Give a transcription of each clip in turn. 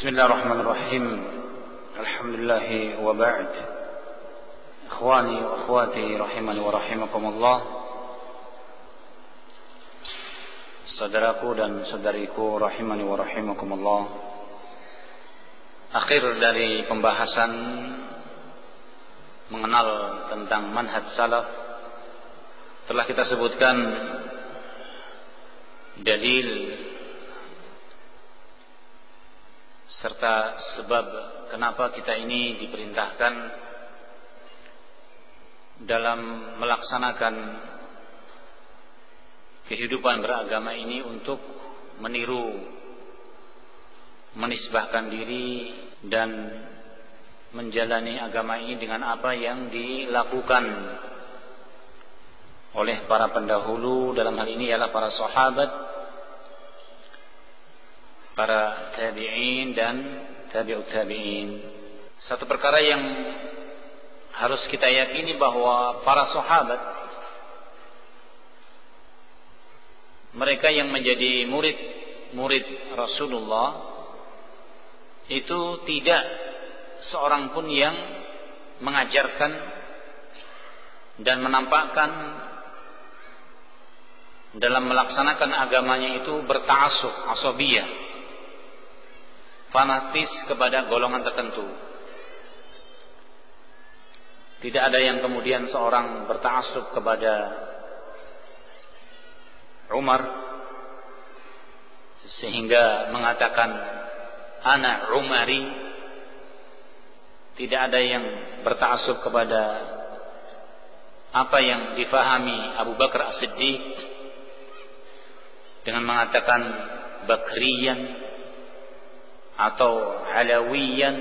Bismillahirrahmanirrahim. Alhamdulillah wa ba'd. Ikhwani wa akhwati rahimani wa rahimakumullah. Saudaraku dan saudariku rahimani wa rahimakumullah. Akhir dari pembahasan mengenal tentang manhaj salaf telah kita sebutkan dalil serta sebab kenapa kita ini diperintahkan dalam melaksanakan kehidupan beragama ini untuk meniru, menisbahkan diri dan menjalani agama ini dengan apa yang dilakukan oleh para pendahulu. Dalam hal ini ialah para sahabat, para tabi'in dan tabi'ut tabi'in. Satu perkara yang harus kita yakini bahwa para sahabat, mereka yang menjadi murid Rasulullah, itu tidak seorang pun yang mengajarkan dan menampakkan dalam melaksanakan agamanya itu berta'assub, asabiyah, fanatis kepada golongan tertentu. Tidak ada yang kemudian seorang berta'assub kepada Umar sehingga mengatakan ana Umari. Tidak ada yang berta'assub kepada apa yang difahami Abu Bakar As-Siddiq dengan mengatakan Bakriyan atau Alawiyan,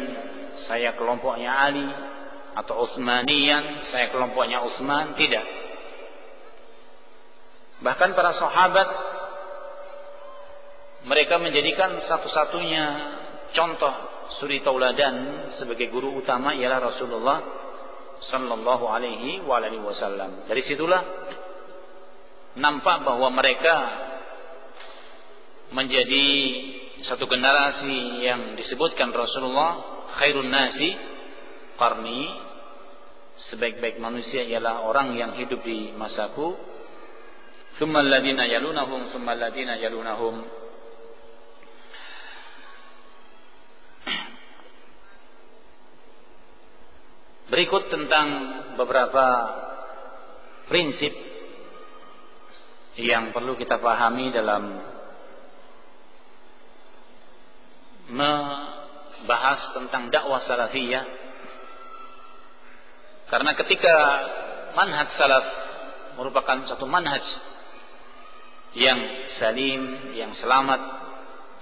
saya kelompoknya Ali, atau Utsmaniyan, saya kelompoknya Utsman. Tidak. Bahkan para sahabat, mereka menjadikan satu-satunya contoh suri tauladan sebagai guru utama ialah Rasulullah sallallahu alaihi wasallam. Dari situlah nampak bahwa mereka menjadi satu generasi yang disebutkan Rasulullah khairun nasi qarni, sebaik-baik manusia ialah orang yang hidup di masaku, tsummal ladina yalunahum tsummal ladina yalunahum. Berikut tentang beberapa prinsip yang perlu kita pahami dalam membahas tentang dakwah salafiyah. Karena ketika manhaj salaf merupakan satu manhaj yang salim, yang selamat,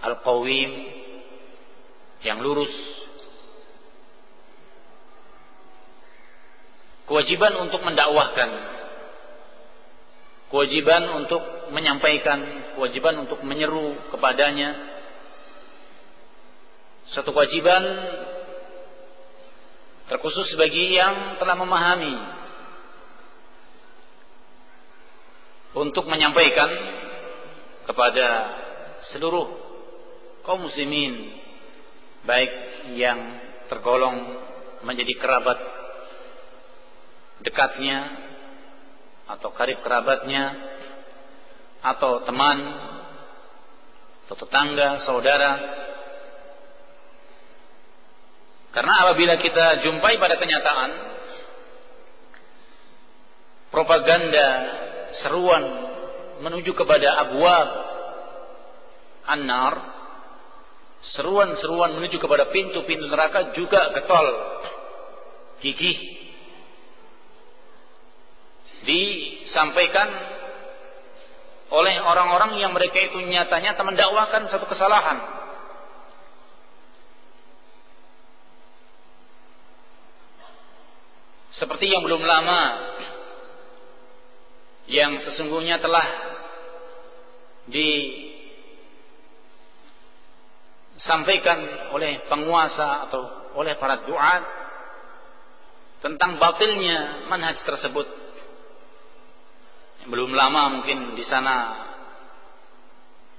al-qawim, yang lurus, kewajiban untuk mendakwahkan, kewajiban untuk menyampaikan, kewajiban untuk menyeru kepadanya, suatu kewajiban terkhusus bagi yang telah memahami untuk menyampaikan kepada seluruh kaum muslimin, baik yang tergolong menjadi kerabat dekatnya atau karib kerabatnya, atau teman atau tetangga, saudara. Karena apabila kita jumpai pada kenyataan propaganda, seruan menuju kepada abwab an-nar, seruan-seruan menuju kepada pintu-pintu neraka juga getol, gigih disampaikan oleh orang-orang yang mereka itu nyata-nyata mendakwakan satu kesalahan. Seperti yang belum lama, yang sesungguhnya telah disampaikan oleh penguasa atau oleh para duat tentang batilnya manhaj tersebut. Belum lama mungkin di sana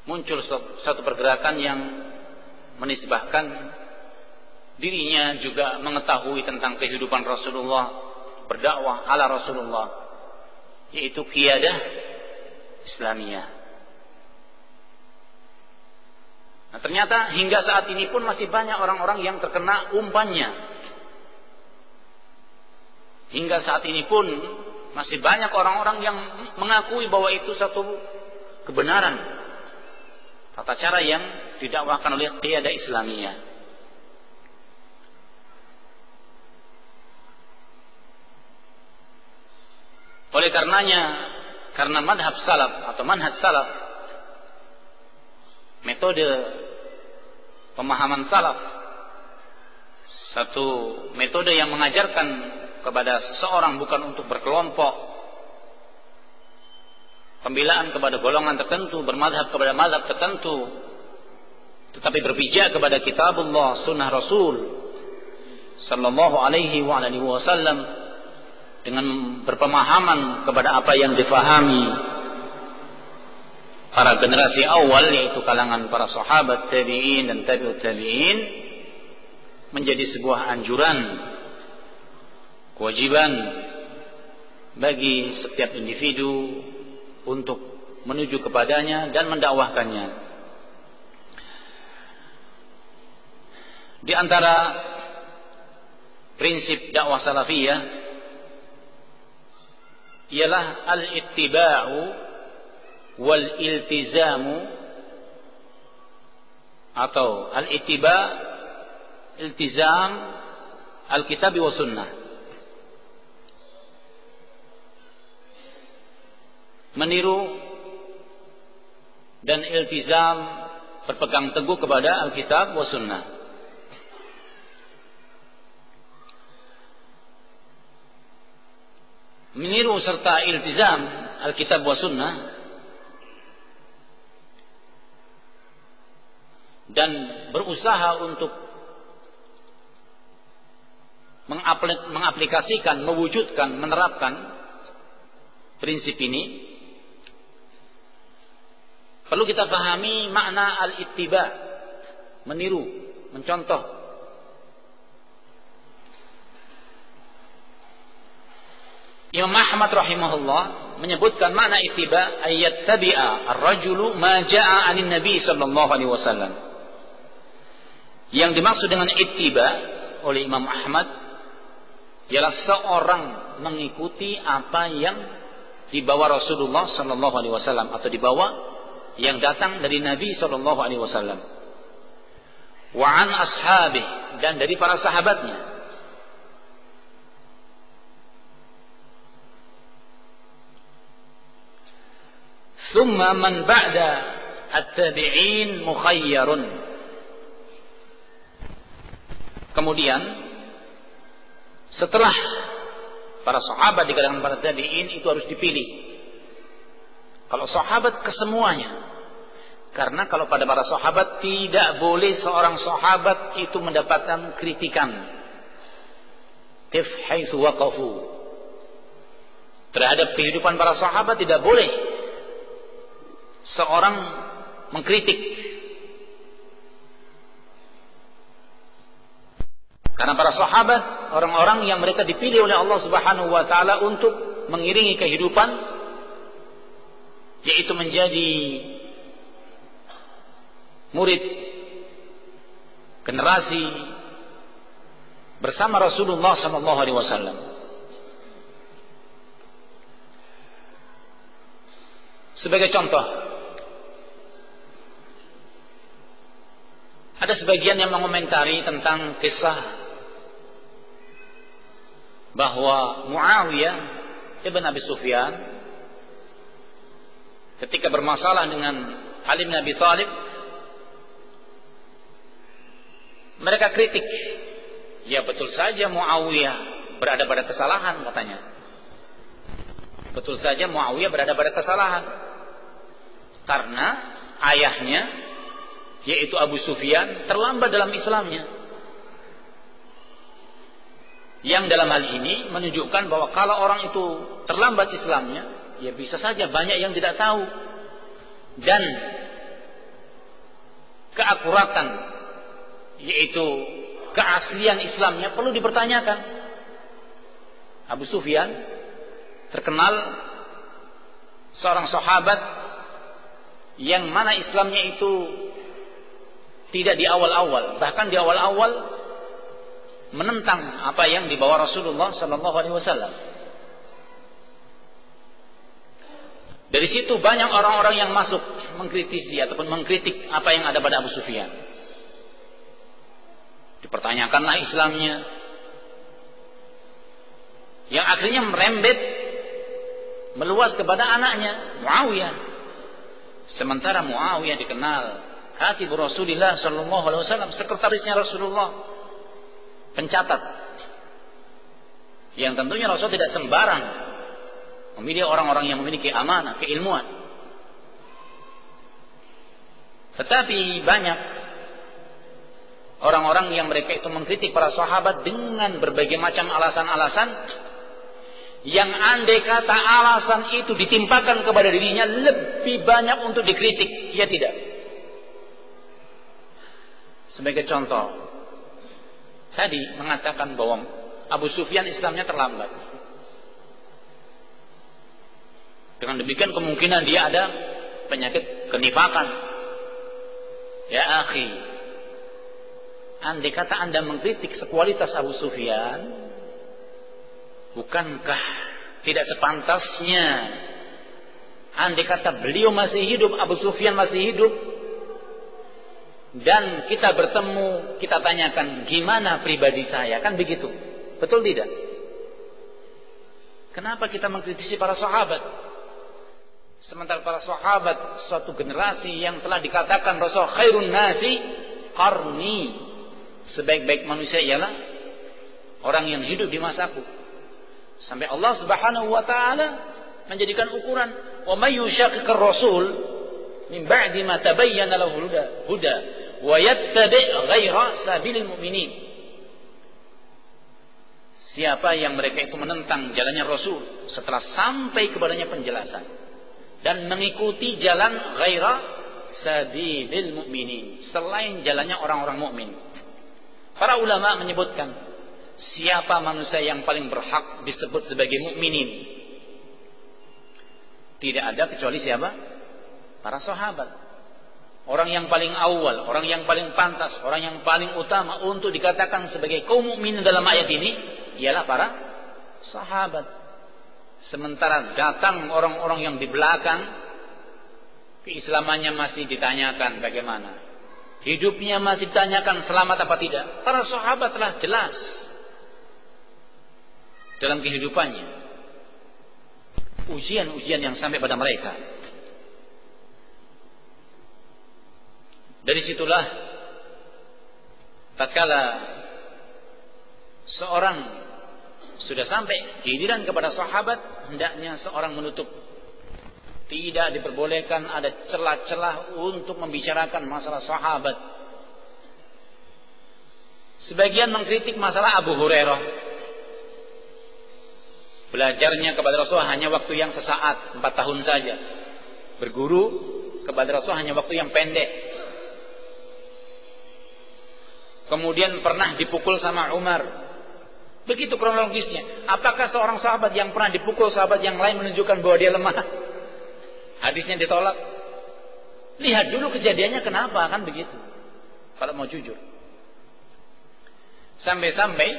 muncul satu pergerakan yang menisbahkan dirinya juga mengetahui tentang kehidupan Rasulullah, berdakwah ala Rasulullah, yaitu qiyadah Islamiyah. Nah, ternyata hingga saat ini pun masih banyak orang-orang yang terkena umpannya. Hingga saat ini pun masih banyak orang-orang yang mengakui bahwa itu satu kebenaran, tata cara yang didakwakan oleh qiyadah Islamiyah. Oleh karenanya, karena madhab salaf atau manhaj salaf, metode pemahaman salaf, satu metode yang mengajarkan kepada seseorang bukan untuk berkelompok, pembelaan kepada golongan tertentu, bermadhab kepada madhab tertentu, tetapi berpijak kepada kitabullah, sunnah Rasul sallallahu alaihi wasallam, dengan berpemahaman kepada apa yang difahami para generasi awal, yaitu kalangan para sahabat, tabi'in dan tabi'ut tabi'in, menjadi sebuah anjuran, kewajiban bagi setiap individu untuk menuju kepadanya dan mendakwahkannya. Di antara prinsip dakwah salafiyah ialah al-ittiba'u wal-iltizamu, atau al-ittiba' iltizam al-kitab wa sunnah. Meniru dan iltizam, berpegang teguh kepada Alkitab wa sunnah. Meniru serta iltizam Alkitab wa sunnah dan berusaha untuk mengaplikasikan, mewujudkan, menerapkan prinsip ini, perlu kita pahami makna al-ittiba, meniru, mencontoh. Imam Ahmad rahimahullah menyebutkan makna ittiba, ayat tabi'a ar-rajulu ma ja'a 'anin nabi sallallahu alaihi wasallam. Yang dimaksud dengan ittiba oleh Imam Ahmad ialah seorang mengikuti apa yang dibawa Rasulullah sallallahu alaihi wasallam, atau dibawa yang datang dari Nabi sallallahu alaihi wasallam. Wa 'an ashabih, dan dari para sahabatnya. Thumma man ba'da at-tabi'in mukhayyarun. Kemudian setelah para sahabat di kalangan para tabi'in itu harus dipilih. Kalau sahabat kesemuanya. Karena kalau pada para sahabat tidak boleh seorang sahabat itu mendapatkan kritikan. Kif haitsu waqafu. Terhadap kehidupan para sahabat tidak boleh seorang mengkritik, karena para sahabat orang-orang yang mereka dipilih oleh Allah Subhanahu wa taala untuk mengiringi kehidupan, yaitu menjadi murid generasi bersama Rasulullah sallallahu alaihi wasallam. Sebagai contoh, ada sebagian yang mengomentari tentang kisah bahwa Muawiyah ibn Abi Sufyan ketika bermasalah dengan Ali bin Abi Thalib, mereka kritik. Ya, betul saja Muawiyah berada pada kesalahan, katanya. Betul saja Muawiyah berada pada kesalahan, karena ayahnya, yaitu Abu Sufyan, terlambat dalam Islamnya. Yang dalam hal ini menunjukkan bahwa kalau orang itu terlambat Islamnya, ya bisa saja banyak yang tidak tahu. Dan keakuratan yaitu keaslian Islamnya, perlu dipertanyakan. Abu Sufyan terkenal seorang sahabat yang mana Islamnya itu tidak di awal-awal, bahkan di awal-awal menentang apa yang dibawa Rasulullah sallallahu alaihi wasallam. Dari situ banyak orang-orang yang masuk mengkritisi ataupun mengkritik apa yang ada pada Abu Sufyan. Dipertanyakanlah Islamnya, yang akhirnya merembet meluas kepada anaknya Muawiyah. Sementara Muawiyah dikenal Khatib Rasulullah sallallahu alaihi wasallam, sekretarisnya Rasulullah, pencatat, yang tentunya Rasul tidak sembarang memilih orang-orang yang memiliki amanah, keilmuan. Tetapi banyak orang-orang yang mereka itu mengkritik para sahabat dengan berbagai macam alasan-alasan yang andai kata alasan itu ditimpakan kepada dirinya lebih banyak untuk dikritik, ia tidak. Sebagai contoh, tadi mengatakan bahwa Abu Sufyan Islamnya terlambat. Dengan demikian kemungkinan dia ada penyakit kenifakan. Ya akhi, andai kata Anda mengkritik sekualitas Abu Sufyan, bukankah tidak sepantasnya andai kata beliau masih hidup, Abu Sufyan masih hidup, dan kita bertemu, kita tanyakan gimana pribadi saya, kan begitu? Betul tidak? Kenapa kita mengkritisi para sahabat? Sementara para sahabat suatu generasi yang telah dikatakan Rasul khairun nasi qarni, sebaik-baik manusia ialah orang yang hidup di masaku. Sampai Allah Subhanahu wa taala menjadikan ukuran, wa may yushaqiqir rasul min ba'di ma tabayyana lahu huda wa yattabi' ghaira sabilil mu'minin. Siapa yang mereka itu menentang jalannya Rasul setelah sampai kepadanya penjelasan dan mengikuti jalan ghaira sabilil mu'minin, selain jalannya orang-orang mukmin. Para ulama menyebutkan siapa manusia yang paling berhak disebut sebagai mukminin? Tidak ada kecuali siapa? Para sahabat. Orang yang paling awal, orang yang paling pantas, orang yang paling utama untuk dikatakan sebagai kaum mukminin dalam ayat ini ialah para sahabat. Sementara datang orang-orang yang di belakang, keislamannya masih ditanyakan bagaimana, hidupnya masih ditanyakan selamat apa tidak. Para sahabat telah jelas dalam kehidupannya, ujian-ujian yang sampai pada mereka. Dari situlah tatkala seorang sudah sampai giliran kepada sahabat, hendaknya seorang menutup. Tidak diperbolehkan ada celah-celah untuk membicarakan masalah sahabat. Sebagian mengkritik masalah Abu Hurairah. Belajarnya kepada Rasul hanya waktu yang sesaat, 4 tahun saja. Berguru kepada Rasul hanya waktu yang pendek. Kemudian pernah dipukul sama Umar. Begitu kronologisnya. Apakah seorang sahabat yang pernah dipukul sahabat yang lain menunjukkan bahwa dia lemah? Hadisnya ditolak. Lihat dulu kejadiannya kenapa, kan begitu. Kalau mau jujur. Sampai-sampai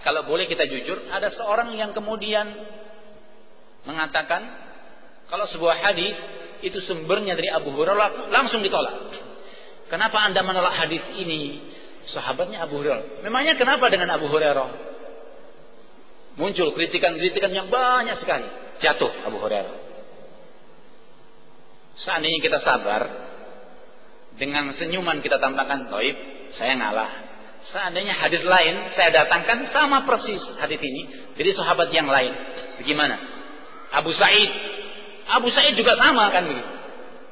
kalau boleh kita jujur, ada seorang yang kemudian mengatakan kalau sebuah hadis itu sumbernya dari Abu Hurairah, langsung ditolak. Kenapa Anda menolak hadis ini? Sahabatnya Abu Hurairah. Memangnya kenapa dengan Abu Hurairah? Muncul kritikan-kritikan yang banyak sekali. Jatuh Abu Hurairah. Seandainya kita sabar, dengan senyuman kita tampakkan, "Toib, saya ngalah." Seandainya hadis lain saya datangkan sama persis hadis ini dari sahabat yang lain, bagaimana? Abu Sa'id. Abu Sa'id juga sama kan begitu.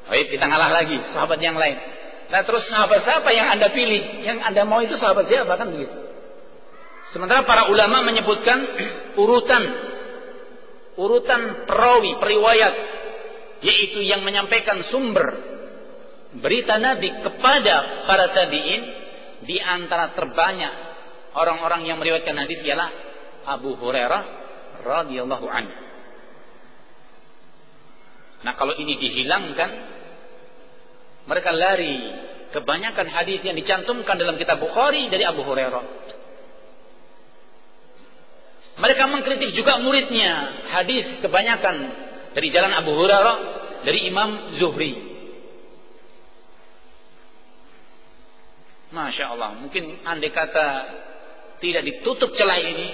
Toib, kita ngalah lagi sahabat yang lain. Nah terus sahabat siapa yang Anda pilih? Yang Anda mau itu sahabat siapa, kan begitu. Sementara para ulama menyebutkan urutan perawi, periwayat, yaitu yang menyampaikan sumber berita Nabi kepada para tabi'in, di antara terbanyak orang-orang yang meriwayatkan hadis ialah Abu Hurairah radhiyallahu anhu. Nah, kalau ini dihilangkan, mereka lari. Kebanyakan hadis yang dicantumkan dalam kitab Bukhari dari Abu Hurairah. Mereka mengkritik juga muridnya. Hadis kebanyakan dari jalan Abu Hurairah, dari Imam Zuhri. Masya Allah. Mungkin andai kata tidak ditutup celah ini,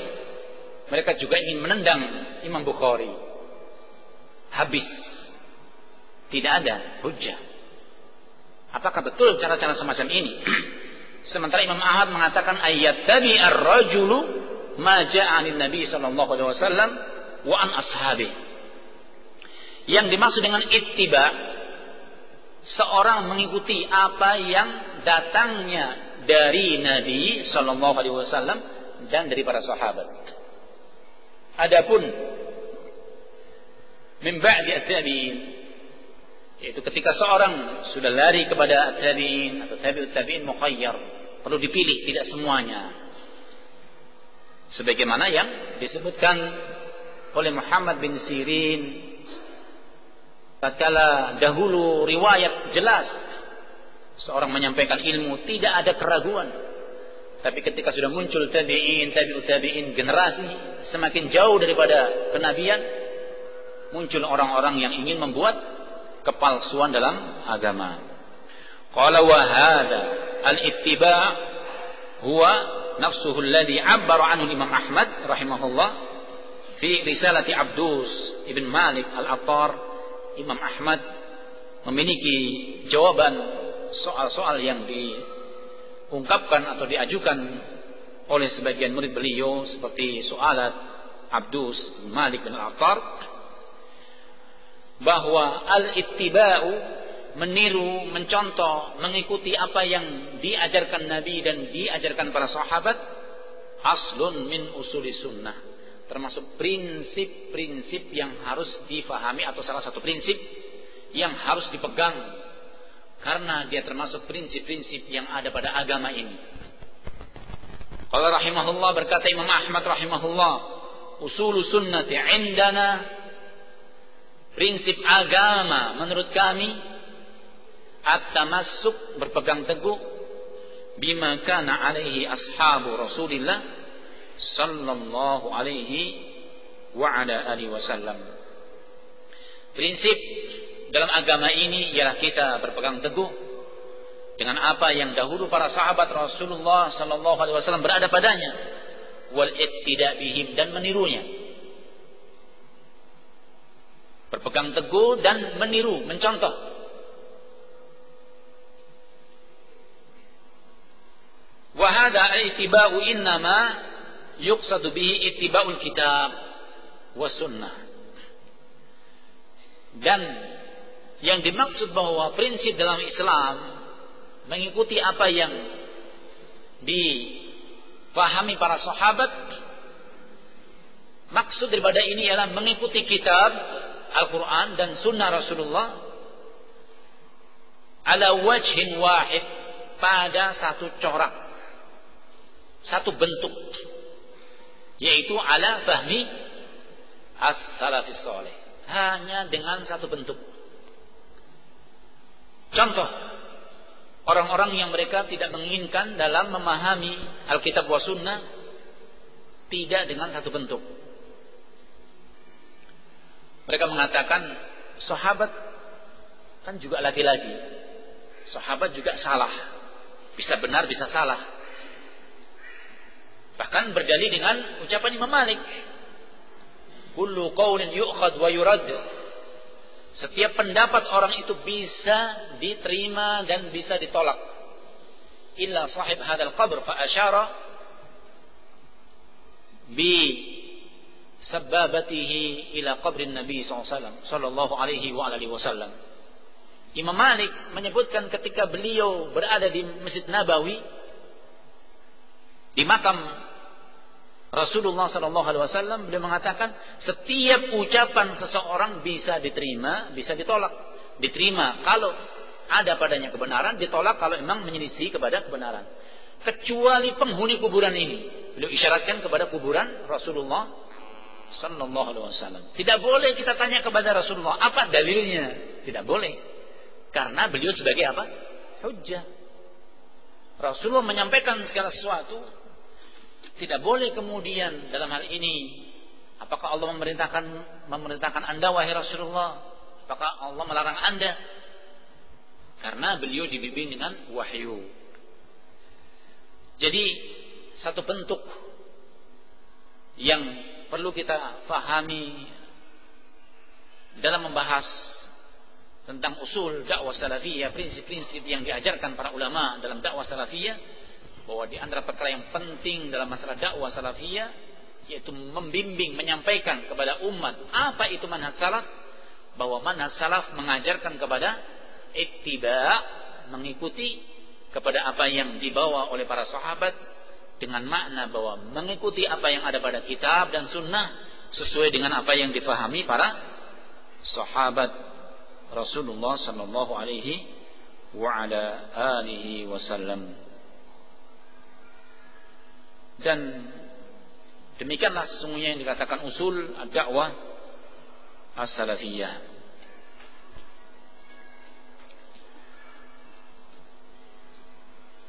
mereka juga ingin menendang Imam Bukhari. Habis. Tidak ada hujjah. Apakah betul cara-cara semacam ini? Sementara Imam Ahmad mengatakan ayat tabi ar-rajulu ma ja'a an Nabi sallallahu alaihi wasallam wa an ashabi. Yang dimaksud dengan ittiba, seorang mengikuti apa yang datangnya dari Nabi sallallahu alaihi wasallam dan dari para sahabat. Adapun min ba'di at-tabi'in, yaitu ketika seorang sudah lari kepada tabi'in atau tabi'ut tabi'in mukhayyar, perlu dipilih, tidak semuanya. Sebagaimana yang disebutkan oleh Muhammad bin Sirin tatkala dahulu riwayat jelas seorang menyampaikan ilmu tidak ada keraguan. Tapi ketika sudah muncul tabi'in, tabi'ut tabi'in, generasi semakin jauh daripada kenabian, muncul orang-orang yang ingin membuat kepalsuan dalam agama. Qala wa hadha al-ittiba' huwa nafsuhu alladhi 'abbara 'anhu Imam Ahmad rahimahullah fi risalati Abdus ibn Malik al-Attar. Imam Ahmad memiliki jawaban soal-soal yang diungkapkan atau diajukan oleh sebagian murid beliau seperti soalat Abdus ibn Malik bin al-Attar, bahwa al-ittiba'u, meniru, mencontoh, mengikuti apa yang diajarkan Nabi dan diajarkan para sahabat, aslun min usuli sunnah, termasuk prinsip-prinsip yang harus difahami atau salah satu prinsip yang harus dipegang karena dia termasuk prinsip-prinsip yang ada pada agama ini. Qala rahimahullah, berkata Imam Ahmad rahimahullah, usulu sunnati indana, prinsip agama menurut kami, at-tamassuk, berpegang teguh, bima kana alaihi ashabu Rasulillah sallallahu alaihi wa ala alihi wasallam. Prinsip dalam agama ini ialah kita berpegang teguh dengan apa yang dahulu para sahabat Rasulullah sallallahu alaihi wasallam berada padanya, wal ittida' bihim, dan menirunya. Berpegang teguh dan meniru, mencontoh. Wa hadha al-ittiba'u innama yuqsadu bihi ittiba'ul kitab wa sunnah. Dan yang dimaksud bahwa prinsip dalam Islam mengikuti apa yang dipahami para sahabat, maksud daripada ini ialah mengikuti kitab Al-Quran dan sunnah Rasulullah ala wajhin wahid, pada satu corak, satu bentuk, yaitu ala fahmi as-salafis salih, hanya dengan satu bentuk. Contoh, orang-orang yang mereka tidak menginginkan dalam memahami Alkitab wa sunnah tidak dengan satu bentuk. Mereka mengatakan sahabat kan juga laki-laki, sahabat juga salah, bisa benar bisa salah. Bahkan berdalil dengan ucapan Imam Malik, kullu qaulin yu'khad wa yurad, setiap pendapat orang itu bisa diterima dan bisa ditolak, illa sahib hadzal qabr fa asyara bi sababatihi ila qabrin Nabi sallallahu alaihi wa alihi wasallam. Imam Malik menyebutkan ketika beliau berada di Masjid Nabawi, di makam Rasulullah sallallahu alaihi wasallam, beliau mengatakan setiap ucapan seseorang bisa diterima, bisa ditolak. Diterima kalau ada padanya kebenaran, ditolak kalau memang menyelisih kepada kebenaran. kecuali penghuni kuburan ini. Beliau isyaratkan kepada kuburan Rasulullah sallallahu alaihi wasallam. Tidak boleh kita tanya kepada Rasulullah, apa dalilnya? Tidak boleh. Karena beliau sebagai apa? Hujjah. Rasulullah menyampaikan segala sesuatu. Tidak boleh kemudian dalam hal ini, apakah Allah memerintahkan Anda wahai Rasulullah? Apakah Allah melarang Anda? Karena beliau dibimbing dengan wahyu. Jadi satu bentuk yang perlu kita fahami dalam membahas tentang usul dakwah salafiyah, prinsip-prinsip yang diajarkan para ulama dalam dakwah salafiyah, bahwa di antara perkara yang penting dalam masalah dakwah salafiyah yaitu membimbing, menyampaikan kepada umat apa itu manhaj salaf, bahwa manhaj salaf mengajarkan kepada ittiba, mengikuti kepada apa yang dibawa oleh para sahabat, dengan makna bahwa mengikuti apa yang ada pada kitab dan sunnah sesuai dengan apa yang difahami para sahabat Rasulullah sallallahu alaihi wa ala alihi wasallam. Dan demikianlah sesungguhnya yang dikatakan usul ad-da'wah as-salafiyah.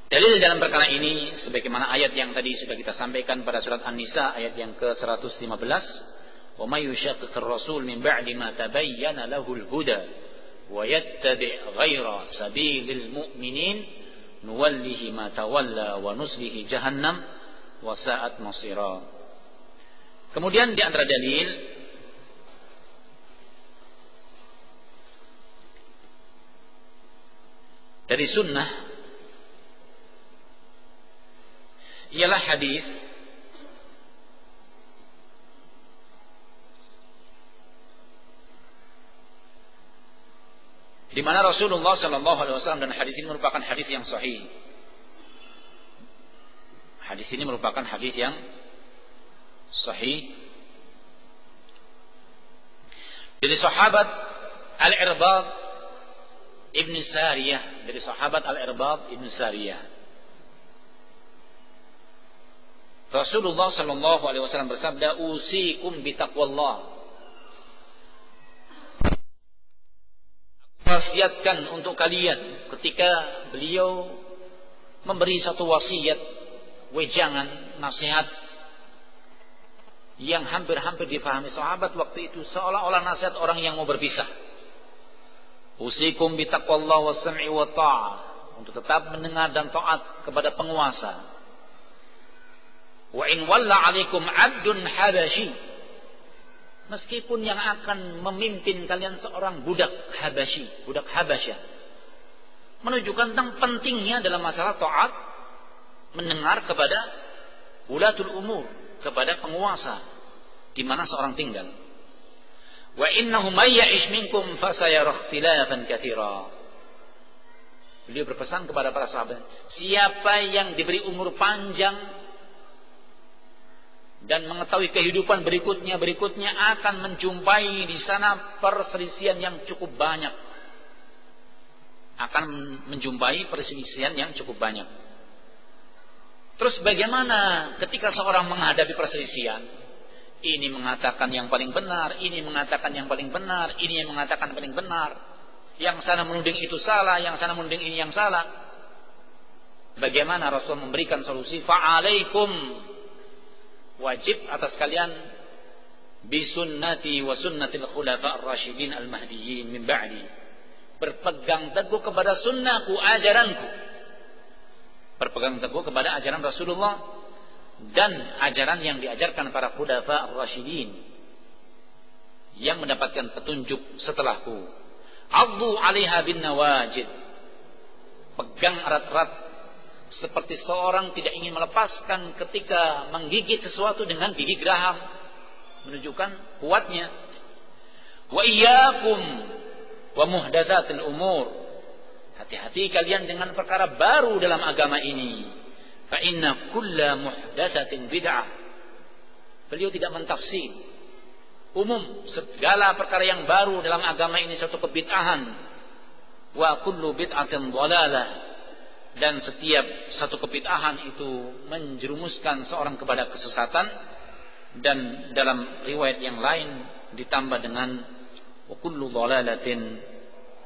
Dalil dalam perkara ini sebagaimana ayat yang tadi sudah kita sampaikan pada surat An-Nisa ayat yang ke-115, "Wa may yushaqiqir rasul min ba'di ma tabayyana lahul huda wa yattabi' ghaira sabilil mu'minin nuwallihi ma tawalla wa nuslihi jahannam wa sa'at masira." Kemudian di antara dalil dari sunnah ialah hadis di mana Rasulullah sallallahu alaihi wasallam, dan hadis ini merupakan hadis yang sahih. Hadis ini merupakan hadis yang sahih dari sahabat Al-Irbad Ibn Sariyah, dari sahabat Al-Irbad Ibn Sariyah. Rasulullah sallallahu alaihi wasallam bersabda, "Usikum bitaqwallah." Wasiatkan untuk kalian, ketika beliau memberi satu wasiat, wejangan, nasihat yang hampir-hampir dipahami sahabat waktu itu seolah-olah nasihat orang yang mau berpisah. Usikum bitaqwallah was-sam'i wa ta'ah, untuk tetap mendengar dan taat kepada penguasa. Wa in walla 'alaikum 'abdun habashi, meskipun yang akan memimpin kalian seorang budak Habashi, budak Habasyah, menunjukkan tentang pentingnya dalam masalah taat, mendengar kepada ulatul umur, kepada penguasa di mana seorang tinggal. Wa innahu may ya'ish minkum fasayara ikhtilafan katsira. Beliau berpesan kepada para sahabat, siapa yang diberi umur panjang dan mengetahui kehidupan berikutnya akan menjumpai di sana perselisihan yang cukup banyak. Akan menjumpai perselisihan yang cukup banyak. Terus bagaimana ketika seorang menghadapi perselisihan? Ini mengatakan yang paling benar, ini mengatakan yang paling benar, ini yang mengatakan paling benar. Yang sana menuding itu salah, yang sana menuding ini yang salah. Bagaimana Rasul memberikan solusi? Fa'alaikum, wajib atas kalian, bisunnati wa sunnatil khulafa ar-rasyidin al-mahdiyyin min ba'di, berpegang teguh kepada sunnahku, ajaranku, berpegang teguh kepada ajaran Rasulullah dan ajaran yang diajarkan para khulafa ar-rasyidin yang mendapatkan petunjuk setelahku. Addu 'alaiha bin nawajid, pegang erat-erat seperti seorang tidak ingin melepaskan ketika menggigit sesuatu dengan gigi geraham, menunjukkan kuatnya. Wa iyyakum wa muhdatsatil umur, hati-hati kalian dengan perkara baru dalam agama ini. Fa inna kulla muhdatsatin bid'ah. Beliau tidak mentafsir umum, segala perkara yang baru dalam agama ini satu kebid'ahan. Wa kullu bid'atin dhalalah, dan setiap satu kebid'ahan itu menjerumuskan seorang kepada kesesatan, dan dalam riwayat yang lain ditambah dengan wa kullu dhalalatin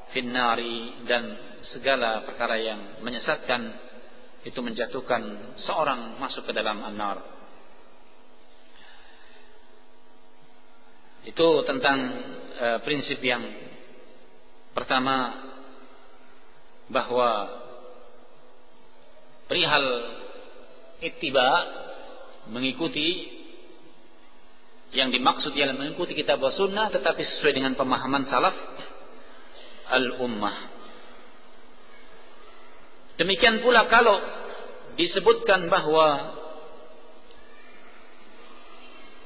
finnari, dan segala perkara yang menyesatkan itu menjatuhkan seorang masuk ke dalam an-nar. Itu tentang prinsip yang pertama, bahwa perihal ittiba, mengikuti, yang dimaksud ialah mengikuti kitab wa sunnah tetapi sesuai dengan pemahaman salaf al-ummah. Demikian pula kalau disebutkan bahwa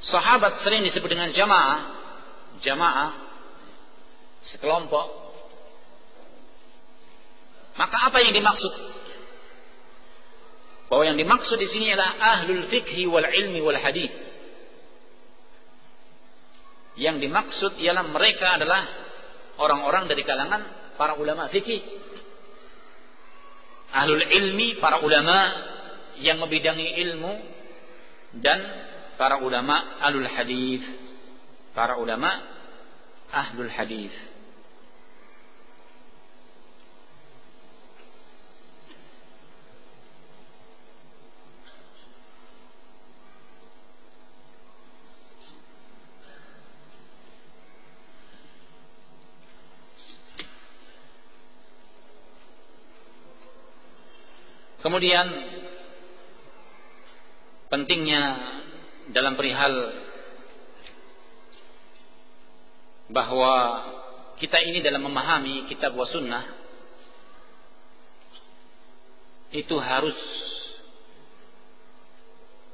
sahabat sering disebut dengan jamaah, sekelompok, maka apa yang dimaksud? Bahwa yang dimaksud di sini adalah ahlul fikhi wal ilmi wal hadith. Yang dimaksud ialah mereka adalah orang-orang dari kalangan para ulama fikih, ahlul ilmi, para ulama yang membidangi ilmu, dan para ulama ahlul hadis, para ulama ahlul hadis. Kemudian pentingnya dalam perihal bahwa kita ini dalam memahami kitab wa sunnah itu harus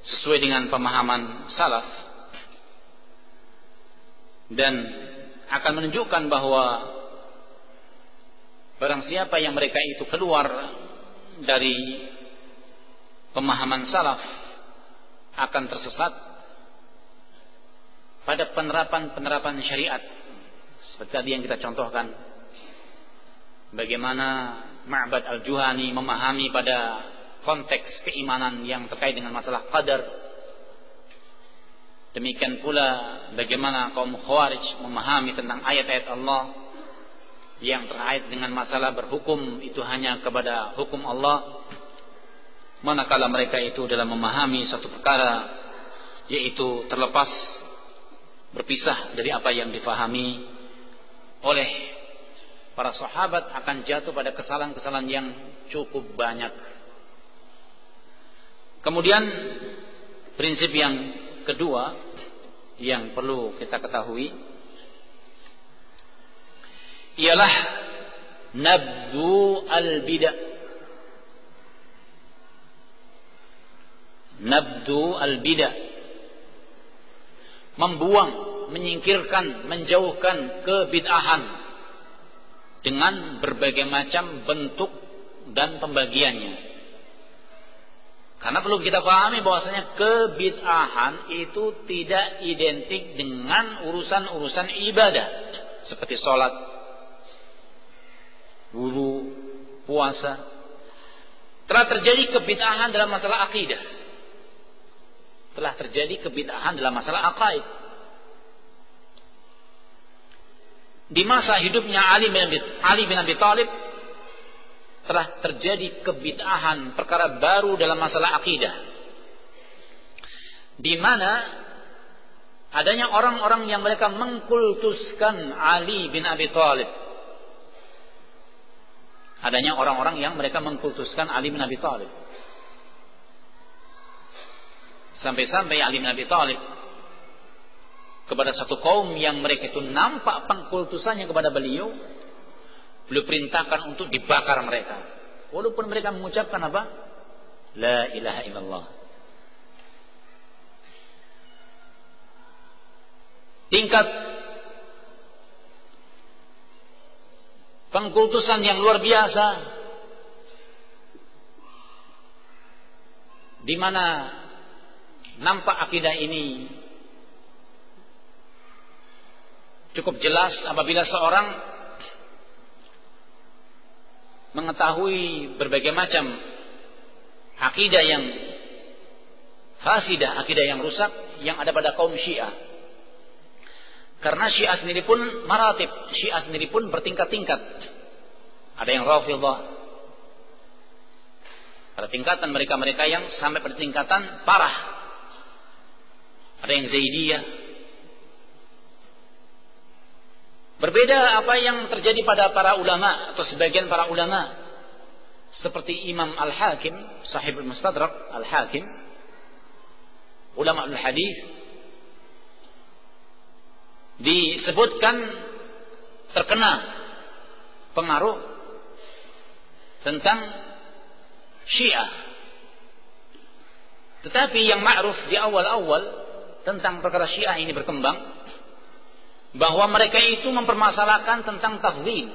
sesuai dengan pemahaman salaf, dan akan menunjukkan bahwa barang siapa yang mereka itu keluar dari pemahaman salaf akan tersesat pada penerapan syariat, seperti tadi yang kita contohkan, bagaimana Ma'bad al-Juhani memahami pada konteks keimanan yang terkait dengan masalah qadar. Demikian pula bagaimana kaum Khawarij memahami tentang ayat-ayat Allah yang terkait dengan masalah berhukum itu hanya kepada hukum Allah, manakala mereka itu dalam memahami satu perkara yaitu terlepas, berpisah dari apa yang difahami oleh para sahabat, akan jatuh pada kesalahan-kesalahan yang cukup banyak. Kemudian prinsip yang kedua yang perlu kita ketahui ialah nabdhu al-bid'ah. Nabdhu al-bid'ah, membuang, menyingkirkan, menjauhkan kebid'ahan dengan berbagai macam bentuk dan pembagiannya. Karena perlu kita pahami bahwasanya kebid'ahan itu tidak identik dengan urusan-urusan ibadah seperti sholat, wudu, puasa. Telah terjadi kebid'ahan dalam masalah akidah, telah terjadi kebid'ahan dalam masalah aqaid. Di masa hidupnya Ali bin Abi Thalib telah terjadi kebid'ahan, perkara baru dalam masalah akidah, di mana adanya orang-orang yang mereka mengkultuskan Ali bin Abi Thalib. Adanya orang-orang yang mereka mengkultuskan Ali bin Abi Thalib. Sampai-sampai Ali bin Abi Thalib kepada satu kaum yang mereka itu nampak pengkultusannya kepada beliau perintahkan untuk dibakar mereka, walaupun mereka mengucapkan apa? La ilaha illallah. Tingkat pengkultusan yang luar biasa, di mana nampak akidah ini cukup jelas apabila seorang mengetahui berbagai macam akidah yang fasidah, akidah yang rusak yang ada pada kaum Syiah. Karena Syiah sendiri pun maratib, Syiah sendiri pun bertingkat-tingkat. Ada yang Rafidhah, pada tingkatan mereka-mereka yang sampai pada tingkatan parah. Ada yang Zaidiyah. Berbeda apa yang terjadi pada para ulama atau sebagian para ulama, seperti Imam Al-Hakim, Sahibul Mustadrak Al-Hakim, ulama al-hadis, disebutkan terkena pengaruh tentang Syiah. Tetapi yang ma'ruf di awal-awal tentang perkara Syiah ini berkembang, bahwa mereka itu mempermasalahkan tentang tafdhil,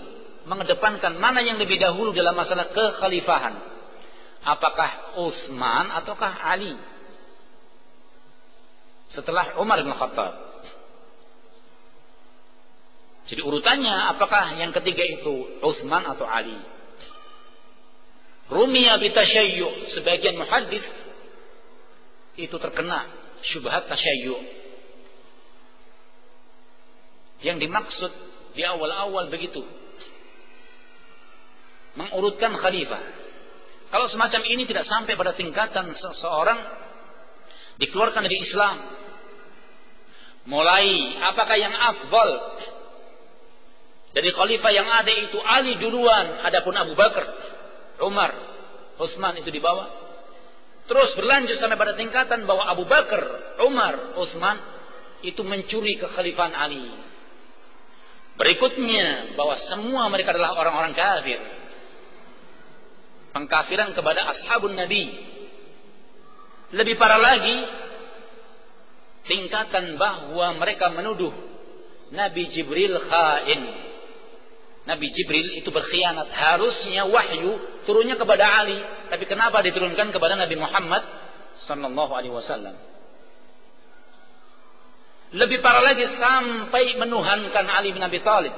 mengedepankan mana yang lebih dahulu dalam masalah kekhalifahan, apakah Utsman ataukah Ali setelah Umar bin Khattab. Jadi urutannya apakah yang ketiga itu Utsman atau Ali. Rumiya bitasyayyu, sebagian muhaddits itu terkena syubhat tasyayyu. Yang dimaksud di awal-awal begitu, mengurutkan khalifah. Kalau semacam ini tidak sampai pada tingkatan seseorang dikeluarkan dari Islam. Mulai apakah yang afdal dari khalifah yang ada itu Ali duluan, adapun Abu Bakar, Umar, Utsman itu di bawah. Terus berlanjut sampai pada tingkatan bahwa Abu Bakar, Umar, Utsman itu mencuri kekhalifahan Ali. Berikutnya bahwa semua mereka adalah orang-orang kafir. Pengkafiran kepada ashabun Nabi. Lebih parah lagi, tingkatan bahwa mereka menuduh Nabi Jibril khain. Nabi Jibril itu berkhianat. Harusnya wahyu turunnya kepada Ali, tapi kenapa diturunkan kepada Nabi Muhammad sallallahu alaihi wasallam? Lebih parah lagi sampai menuhankan Ali bin Abi Thalib.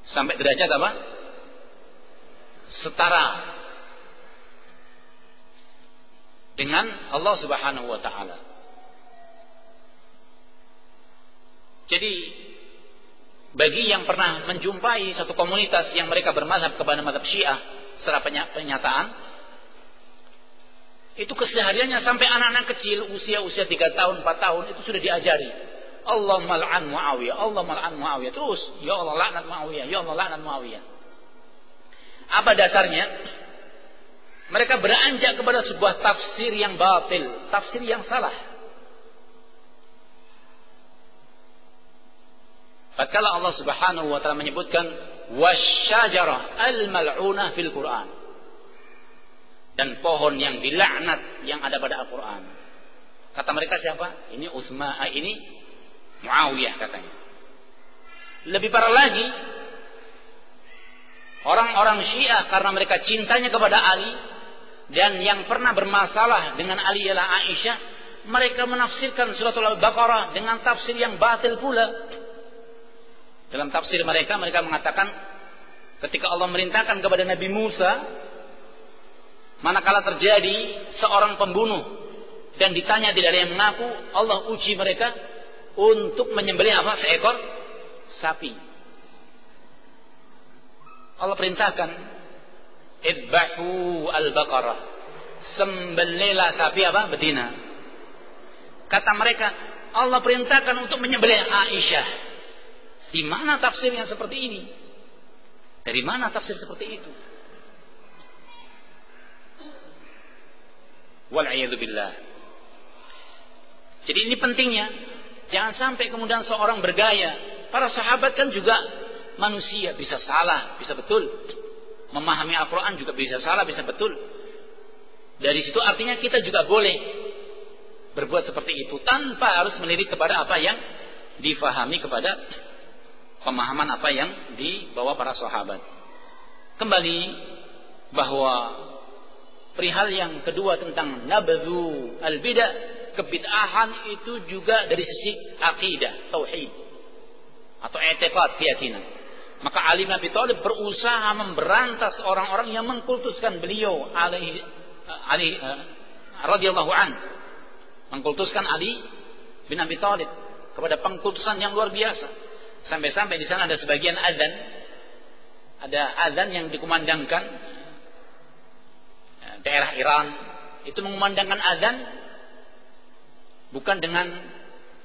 Sampai derajat apa? Setara dengan Allah Subhanahu wa taala. Jadi bagi yang pernah menjumpai satu komunitas yang mereka bermazhab kepada mazhab Syiah secara penyataan, itu kesehariannya sampai anak-anak kecil usia 3 tahun, 4 tahun itu sudah diajari. Allah mal'an Muawiyah, Allah mal'an Muawiyah. Terus, ya Allah laknat Muawiyah, ya Allah laknat Muawiyah. Apa dasarnya? Mereka beranjak kepada sebuah tafsir yang batil, tafsir yang salah. Tatkala Allah Subhanahu wa taala menyebutkan wasyajarah al-mal'unah fil Quran, dan pohon yang dilaknat yang ada pada Al-Quran. Kata mereka siapa? Ini Utsman, ini Muawiyah katanya. Lebih parah lagi, orang-orang Syiah karena mereka cintanya kepada Ali dan yang pernah bermasalah dengan Ali ialah Aisyah, mereka menafsirkan surat Al-Baqarah dengan tafsir yang batil pula. Dalam tafsir mereka mengatakan ketika Allah merintahkan kepada Nabi Musa, manakala terjadi seorang pembunuh dan ditanya tidak ada yang mengaku, Allah uji mereka untuk menyembelih apa? Seekor sapi. Allah perintahkan, idbahu al-baqarah, sembelihlah sapi apa? Betina. Kata mereka, Allah perintahkan untuk menyembelih Aisyah. Di mana tafsir yang seperti ini? Dari mana tafsir seperti itu? Wal'iyadu billah. Jadi ini pentingnya, jangan sampai kemudian seorang bergaya. Para sahabat kan juga manusia, bisa salah, bisa betul. Memahami Al-Quran juga bisa salah, bisa betul. Dari situ artinya kita juga boleh berbuat seperti itu tanpa harus melirik kepada apa yang difahami, kepada pemahaman apa yang dibawa para sahabat. Kembali bahwa perihal yang kedua tentang nabzu al-bidah, kebid'ahan itu juga dari sisi akidah, tauhid atau i'tiqad, keyakinan. Maka Ali bin Abi Thalib berusaha memberantas orang-orang yang mengkultuskan beliau radhiyallahu an. Mengkultuskan Ali bin Abi Thalib kepada pengkultusan yang luar biasa. Sampai-sampai di sana ada sebagian azan. Ada azan yang dikumandangkan daerah Iran itu mengumandangkan azan bukan dengan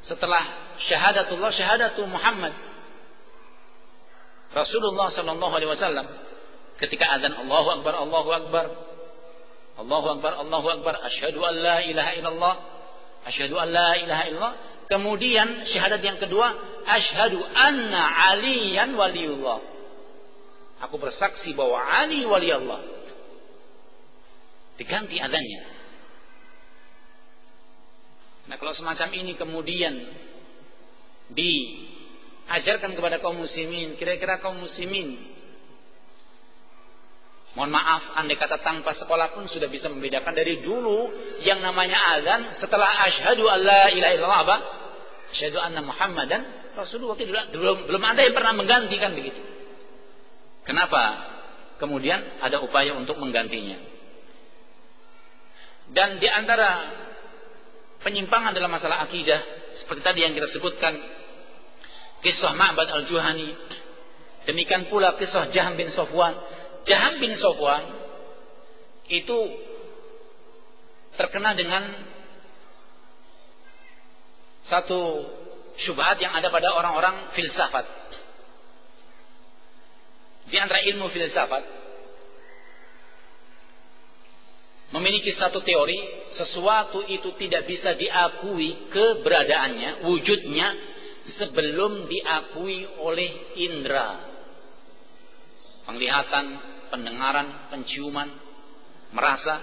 setelah syahadatullah syahadatul Muhammad Rasulullah sallallahu alaihi wasallam ketika azan Allahu akbar Allahu akbar Allahu akbar Allahu akbar asyhadu an la ilaha illallah asyhadu an la ilaha illallah, kemudian syahadat yang kedua asyhadu anna aliyan waliyullah, aku bersaksi bahwa Ali wali Allah. Diganti adanya. Nah, kalau semacam ini kemudian diajarkan kepada kaum muslimin, kira-kira kaum muslimin, mohon maaf, andai kata tanpa sekolah pun sudah bisa membedakan dari dulu yang namanya azan setelah asyhadu alla ilaha illallah apa? Asyhadu anna Muhammadan Rasulullah. Belum ada yang pernah menggantikan begitu. Kenapa? Kemudian ada upaya untuk menggantinya. Dan di antara penyimpangan dalam masalah akidah seperti tadi yang kita sebutkan, kisah Ma'bad al-Juhani, demikian pula kisah Jaham bin Safwan. Jaham bin Safwan itu terkena dengan satu syubhat yang ada pada orang-orang filsafat. Di antara ilmu filsafat memiliki satu teori, sesuatu itu tidak bisa diakui keberadaannya, wujudnya, sebelum diakui oleh indera. Penglihatan, pendengaran, penciuman, merasa.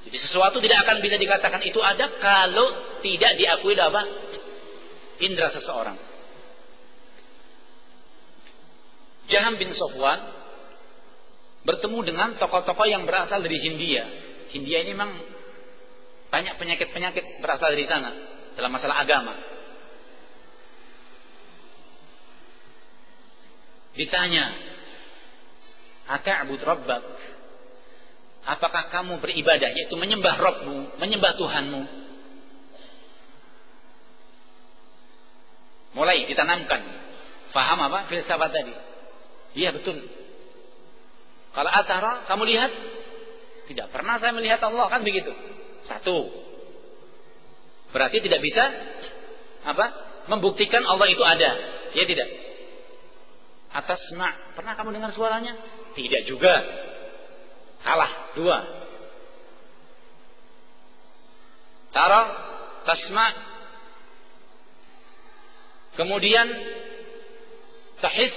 Jadi sesuatu tidak akan bisa dikatakan itu ada kalau tidak diakui apa? Indera seseorang. Jaham bin Safwan bertemu dengan tokoh-tokoh yang berasal dari Hindia. Hindia ini memang banyak penyakit-penyakit berasal dari sana dalam masalah agama. Ditanya, "Ata'bud rabbak?" Apakah kamu beribadah, yaitu menyembah Rabbmu, menyembah Tuhanmu? Mulai ditanamkan faham apa? Filsafat tadi. Iya betul. Kalau atara, kamu lihat? Tidak pernah saya melihat Allah, kan begitu. Satu. Berarti tidak bisa apa? Membuktikan Allah itu ada. Ya tidak. Atasma, pernah kamu dengar suaranya? Tidak juga. Kalah. Dua. Tara, tasma. Kemudian tahis,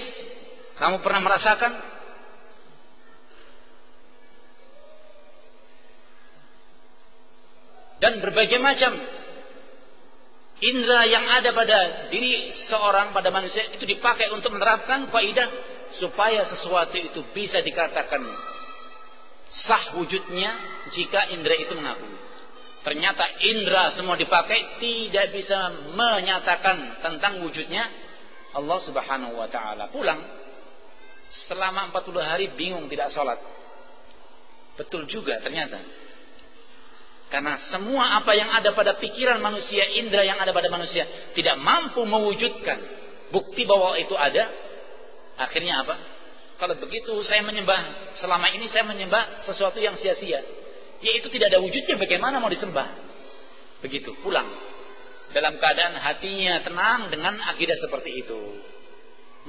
kamu pernah merasakan? Dan berbagai macam indera yang ada pada diri seorang, pada manusia, itu dipakai untuk menerapkan kaidah supaya sesuatu itu bisa dikatakan sah wujudnya jika indera itu mengakui. Ternyata indera semua dipakai tidak bisa menyatakan tentang wujudnya Allah Subhanahu wa taala. Pulang selama 40 hari bingung tidak sholat. Betul juga ternyata. Karena semua apa yang ada pada pikiran manusia, indera yang ada pada manusia tidak mampu mewujudkan bukti bahwa itu ada. Akhirnya apa? Kalau begitu saya menyembah, selama ini saya menyembah sesuatu yang sia-sia, yaitu tidak ada wujudnya, bagaimana mau disembah? Begitu, pulang dalam keadaan hatinya tenang dengan akidah seperti itu.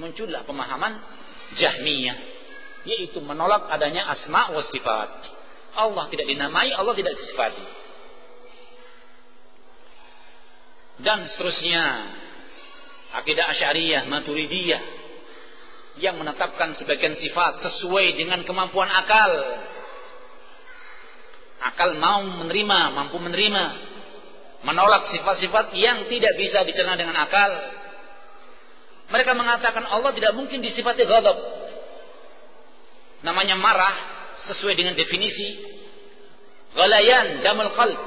Muncullah pemahaman Jahmiyah, yaitu menolak adanya asma wa sifat. Allah tidak dinamai, Allah tidak disifati. Dan seterusnya, akidah Asy'ariyah, Maturidiyah yang menetapkan sebagian sifat sesuai dengan kemampuan akal. Akal mau menerima, mampu menerima, menolak sifat-sifat yang tidak bisa dicerna dengan akal. Mereka mengatakan Allah tidak mungkin disifati ghadab. Namanya marah sesuai dengan definisi ghalayan damul qalb,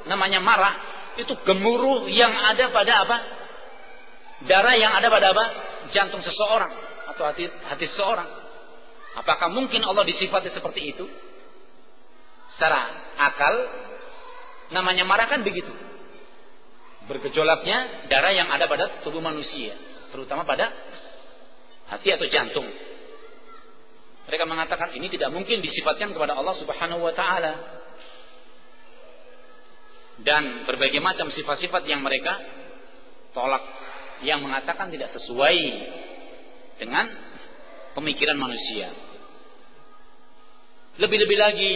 namanya marah itu gemuruh yang ada pada apa? Darah yang ada pada apa? jantung seseorang atau hati seseorang. Apakah mungkin Allah disifati seperti itu? Secara akal, namanya marah kan begitu. Bergejolaknya darah yang ada pada tubuh manusia, terutama pada hati atau jantung. Mereka mengatakan ini tidak mungkin disifatkan kepada Allah Subhanahu wa taala. Dan berbagai macam sifat-sifat yang mereka tolak, yang mengatakan tidak sesuai dengan pemikiran manusia. Lebih-lebih lagi,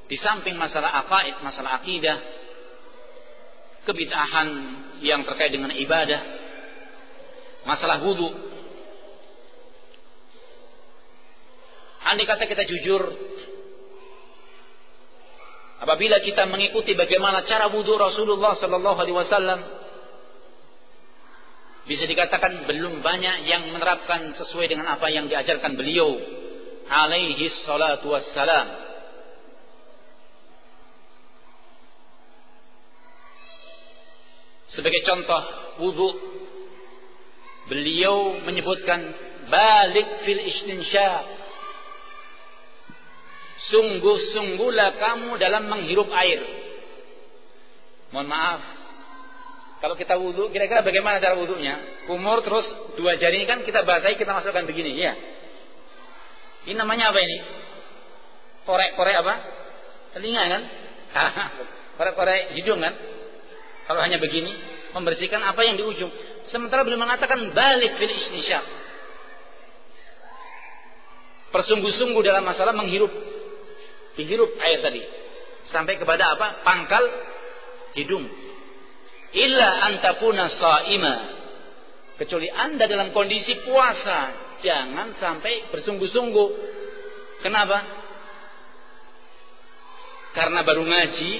di samping masalah aqaid, masalah akidah, kebid'ahan yang terkait dengan ibadah, masalah wudu. Andai kata kita jujur, apabila kita mengikuti bagaimana cara wudu Rasulullah sallallahu alaihi wasallam, bisa dikatakan belum banyak yang menerapkan sesuai dengan apa yang diajarkan beliau alaihi salatu wassalam. Sebagai contoh wudu, beliau menyebutkan balik fil istinsyaq. Sungguh-sungguhlah kamu dalam menghirup air. Mohon maaf, kalau kita wudu, kira-kira bagaimana cara wudunya? Kumur terus dua jari kan kita basahi, kita masukkan begini, ya. Ini namanya apa ini? Korek-korek apa? Telinga kan? Korek-korek hidung kan? Kalau hanya begini, membersihkan apa yang di ujung. Sementara beliau mengatakan balik fil istinsyaq. Bersungguh-sungguh dalam masalah menghirup. Dihirup air tadi sampai kepada apa? Pangkal hidung. Illa antakuna shaima, kecuali Anda dalam kondisi puasa, jangan sampai bersungguh-sungguh. Kenapa? Karena baru ngaji,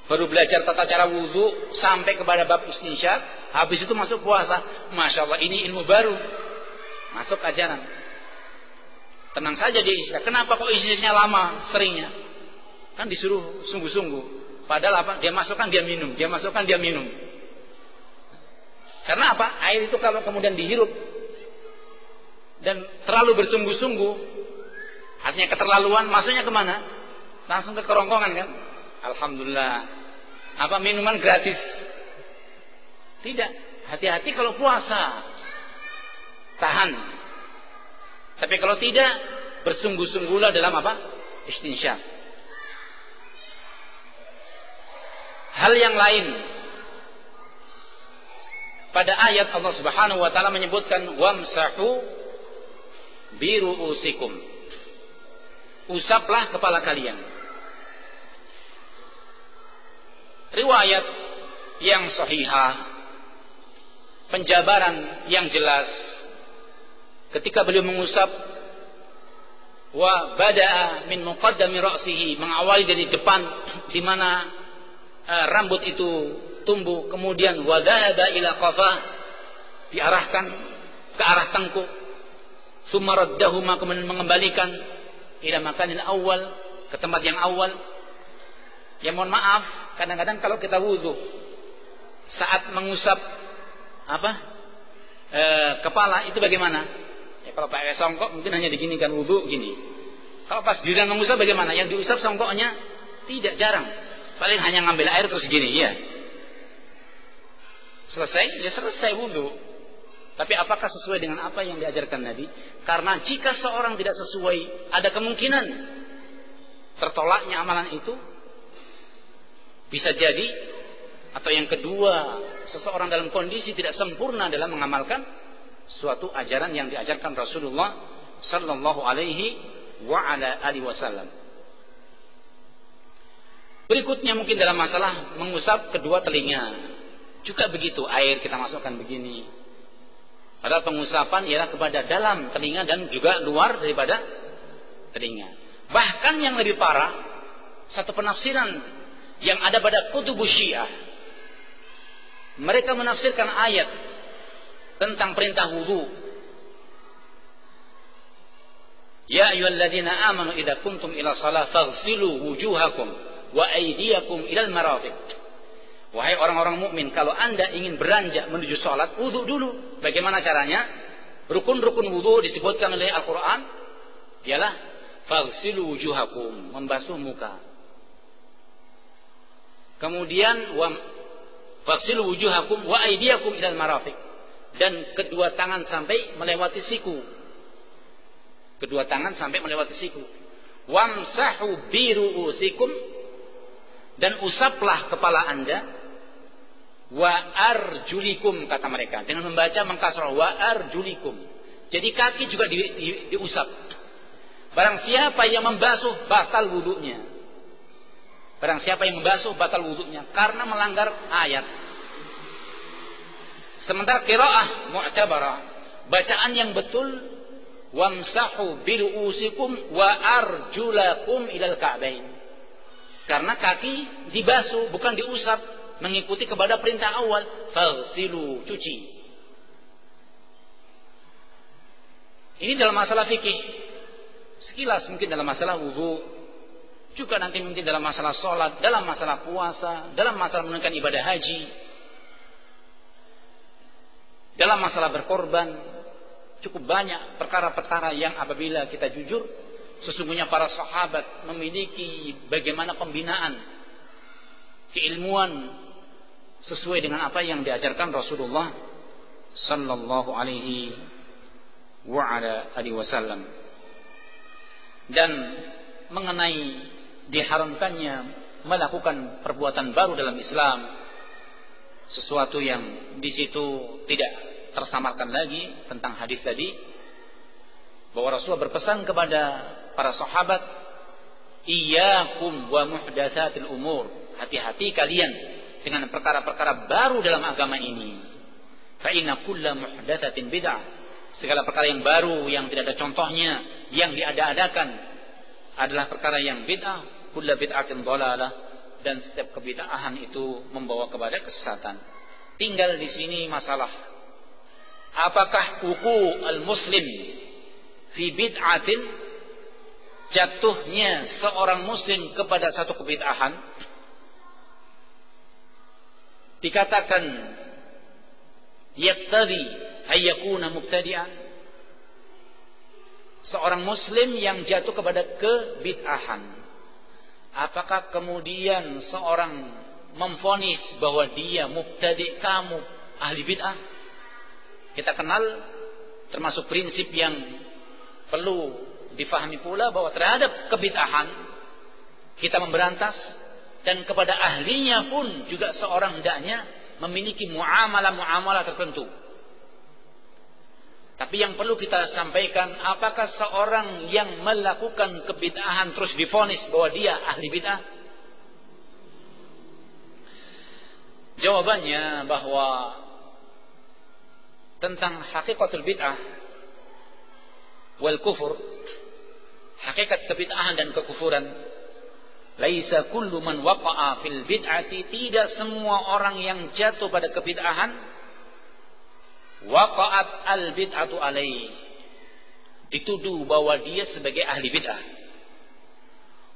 baru belajar tata cara wudu sampai kepada bab istinsyaq, habis itu masuk puasa. Masya Allah, ini ilmu baru, masuk ajaran. Tenang saja dia istinsyaq. Kenapa kok istinsyaqnya lama seringnya? Kan disuruh sungguh-sungguh. Padahal apa? Dia masukkan dia minum, dia masukkan dia minum. Karena apa? Air itu kalau kemudian dihirup dan terlalu bersungguh-sungguh, artinya keterlaluan, masuknya kemana? Langsung ke kerongkongan kan? Alhamdulillah. Apa minuman gratis? Tidak. Hati-hati kalau puasa. Tahan. Tapi kalau tidak, bersungguh-sungguhlah dalam apa? Istinsyaq. Hal yang lain, pada ayat Allah Subhanahu wa taala menyebutkan wamsahu biruusikum. Usaplah kepala kalian. Riwayat yang sahihah, penjabaran yang jelas, ketika beliau mengusap, wa bada'a min muqaddami ra'sihi, mengawali dari depan di mana rambut itu tumbuh, kemudian wa dhahaba ila qafa, diarahkan ke arah tengkuk, summa raddahuma, kemudian mengembalikan ila makanil awal, ke tempat yang awal. Ya mohon maaf, kadang-kadang kalau kita wudu, saat mengusap kepala itu bagaimana? Ya, kalau pakai songkok mungkin hanya diginikan wudu gini. Kalau pas giliran mengusap bagaimana? Yang diusap songkoknya tidak, jarang. Paling hanya ngambil air terus gini, ya. Selesai, ya selesai wudu. Tapi apakah sesuai dengan apa yang diajarkan Nabi? Karena jika seorang tidak sesuai, ada kemungkinan tertolaknya amalan itu. Bisa jadi, atau yang kedua, seseorang dalam kondisi tidak sempurna dalam mengamalkan suatu ajaran yang diajarkan Rasulullah sallallahu alaihi wa ala alihi wasallam. Berikutnya mungkin dalam masalah mengusap kedua telinga. Juga begitu, air kita masukkan begini. Padahal pengusapan ialah kepada dalam telinga dan juga luar daripada telinga. Bahkan yang lebih parah, satu penafsiran yang ada pada kutubus Syiah, mereka menafsirkan ayat tentang perintah wudu. Ya ayyuhalladzina amanu idza kuntum ila shalah faghsilu wujuhakum wa aydiyakum ilal marafiq. Wahai orang-orang mukmin, kalau Anda ingin beranjak menuju sholat, wudu dulu. Bagaimana caranya? Rukun-rukun wudu disebutkan oleh Al-Quran ialah faghsilu wujuhakum, membasuh muka. Kemudian faghsilu wujuhakum wa aydiyakum ilal marafiq, dan kedua tangan sampai melewati siku. Kedua tangan sampai melewati siku. Wamsahu biru'usikum, dan usaplah kepala Anda. Wa arjulikum, kata mereka dengan membaca mengkasrah wa arjulikum. Jadi kaki juga diusap. Barang siapa yang membasuh batal wudunya. Barang siapa yang membasuh batal wudunya karena melanggar ayat. Sementara qiraah mu'tabarah, bacaan yang betul, wamsahu biru'usikum wa arjulakum ilal ka'bain. Karena kaki dibasuh bukan diusap, mengikuti kepada perintah awal, faghsilu, cuci. Ini dalam masalah fikih. Sekilas mungkin dalam masalah wudu, juga nanti mungkin dalam masalah sholat, dalam masalah puasa, dalam masalah menunaikan ibadah haji, dalam masalah berkorban. Cukup banyak perkara-perkara yang apabila kita jujur, sesungguhnya para sahabat memiliki bagaimana pembinaan, keilmuan sesuai dengan apa yang diajarkan Rasulullah sallallahu alaihi wa ala alihi wasallam. Dan mengenai diharamkannya melakukan perbuatan baru dalam Islam, sesuatu yang di situ tidak tersamarkan lagi tentang hadis tadi, bahwa Rasulullah berpesan kepada para sahabat, iyyakum wa muhdatsatil umur, hati-hati kalian dengan perkara-perkara baru dalam agama ini. Fa inna kulla muhdatsatin bid'ah, segala perkara yang baru yang tidak ada contohnya, yang diada-adakan adalah perkara yang bid'ah. Kullu bid'atin dhalalah, dan setiap kebid'ahan itu membawa kepada kesesatan. Tinggal di sini masalah, apakah wuqu al-muslim fi bid'atin, jatuhnya seorang muslim kepada satu kebid'ahan, dikatakan yaktadi ayyakuna mubtadi'an, seorang muslim yang jatuh kepada kebid'ahan, apakah kemudian seorang memvonis bahwa dia mubtadi', kamu ahli bid'ah? Kita kenal termasuk prinsip yang perlu difahami pula, bahwa terhadap kebid'ahan kita memberantas, dan kepada ahlinya pun juga seorang hendaknya memiliki muamalah-muamalah tertentu. Tapi yang perlu kita sampaikan, apakah seorang yang melakukan kebid'ahan terus divonis bahwa dia ahli bid'ah? Jawabannya bahwa tentang hakikatul bid'ah wal kufur, hakikat kebid'ahan dan kekufuran, laisa kullu man waqa'a fil bid'ati, tidak semua orang yang jatuh pada kebid'ahan waqa'at al bid'atu alaihi, dituduh bahwa dia sebagai ahli bid'ah.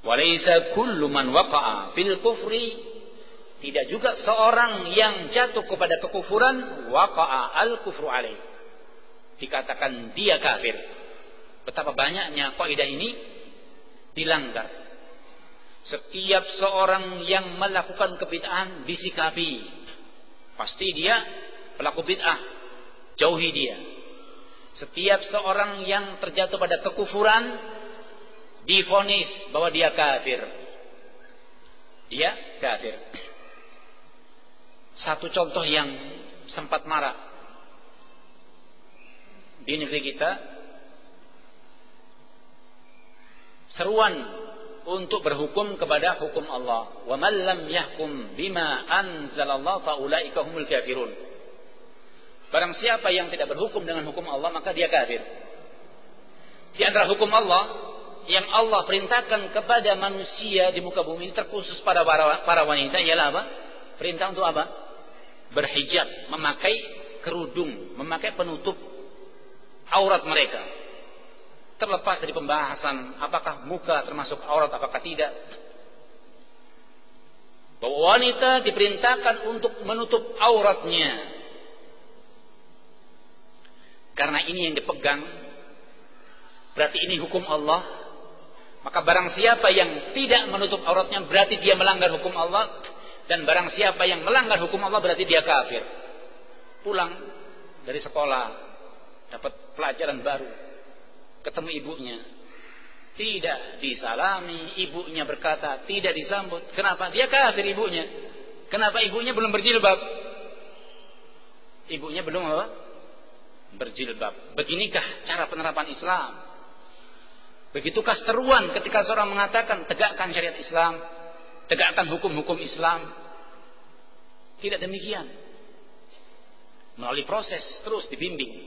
Wa laisa kullu man waqa'a fil kufri, tidak juga seorang yang jatuh kepada kekufuran waqa'a al kufru alaihi, dikatakan dia kafir. Betapa banyaknya kaidah ini dilanggar. Setiap seorang yang melakukan kebid'ahan disikapi, pasti dia pelaku bid'ah, jauhi dia. Setiap seorang yang terjatuh pada kekufuran divonis bahwa dia kafir. Dia kafir. Satu contoh yang sempat marak di negeri kita, seruan untuk berhukum kepada hukum Allah. Wa man lam yahkum bima anzalallah fa ulaika humul kafirun. Barang siapa yang tidak berhukum dengan hukum Allah, maka dia kafir. Di antara hukum Allah yang Allah perintahkan kepada manusia di muka bumi, terkhusus pada para wanita, ialah apa? Perintah untuk apa? Berhijab, memakai kerudung, memakai penutup aurat mereka. Terlepas dari pembahasan apakah muka termasuk aurat apakah tidak. bahwa wanita diperintahkan untuk menutup auratnya. Karena ini yang dipegang, berarti ini hukum Allah. Maka barang siapa yang tidak menutup auratnya, berarti dia melanggar hukum Allah. Dan barang siapa yang melanggar hukum Allah, berarti dia kafir. Pulang dari sekolah, dapat pelajaran baru, ketemu ibunya, tidak disalami, ibunya berkata tidak disambut. Kenapa? Dia kafir ibunya. Kenapa? Ibunya belum berjilbab. Ibunya belum apa? Berjilbab. Beginikah cara penerapan Islam? Begitukah seruan ketika seorang mengatakan tegakkan syariat Islam, tegakkan hukum-hukum Islam? Tidak demikian. Melalui proses terus dibimbing.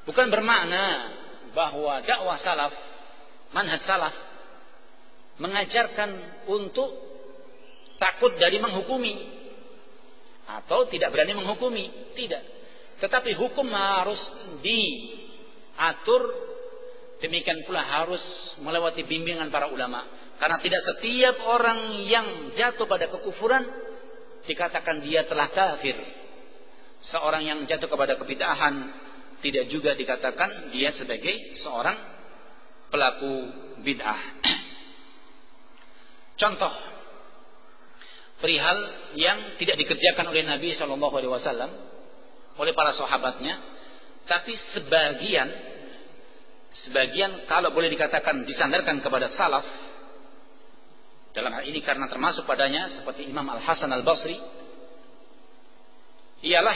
Bukan bermakna bahwa dakwah salaf, manhaj salaf mengajarkan untuk takut dari menghukumi atau tidak berani menghukumi, tidak. Tetapi hukum harus diatur, demikian pula harus melewati bimbingan para ulama. Karena tidak setiap orang yang jatuh pada kekufuran dikatakan dia telah kafir. Seorang yang jatuh kepada kebid'ahan tidak juga dikatakan dia sebagai seorang pelaku bid'ah. Contoh perihal yang tidak dikerjakan oleh Nabi SAW, oleh para sahabatnya, tapi sebagian kalau boleh dikatakan disandarkan kepada salaf. Dalam hal ini karena termasuk padanya seperti Imam Al-Hasan Al-Basri, ialah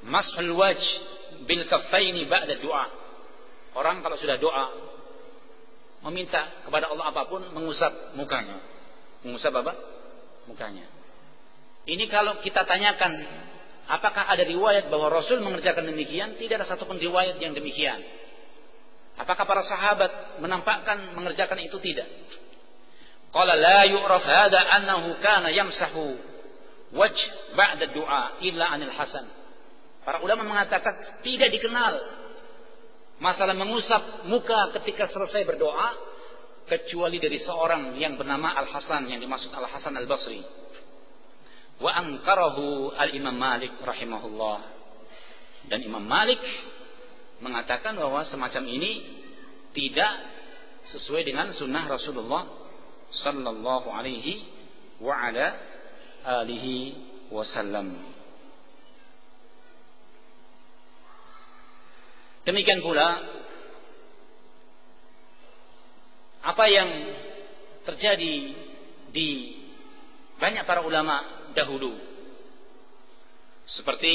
mashul wajh bil kaffaini ba'da doa. Orang kalau sudah doa meminta kepada Allah apapun, mengusap mukanya. Mengusap apa? Mukanya. Ini kalau kita tanyakan apakah ada riwayat bahwa Rasul mengerjakan demikian? Tidak ada satupun riwayat yang demikian. Apakah para sahabat menampakkan mengerjakan itu? Tidak. Qala la yu'raf hadha annahu kana yamsahu wajh ba'da du'a illa anil Hasan. Para ulama mengatakan tidak dikenal masalah mengusap muka ketika selesai berdoa kecuali dari seorang yang bernama Al-Hasan, yang dimaksud Al-Hasan Al-Basri. Wa ankarahu Al-Imam Malik rahimahullah. Dan Imam Malik mengatakan bahwa semacam ini tidak sesuai dengan sunnah Rasulullah sallallahu alaihi wa ala alihi wasallam. Demikian pula apa yang terjadi di banyak para ulama dahulu, seperti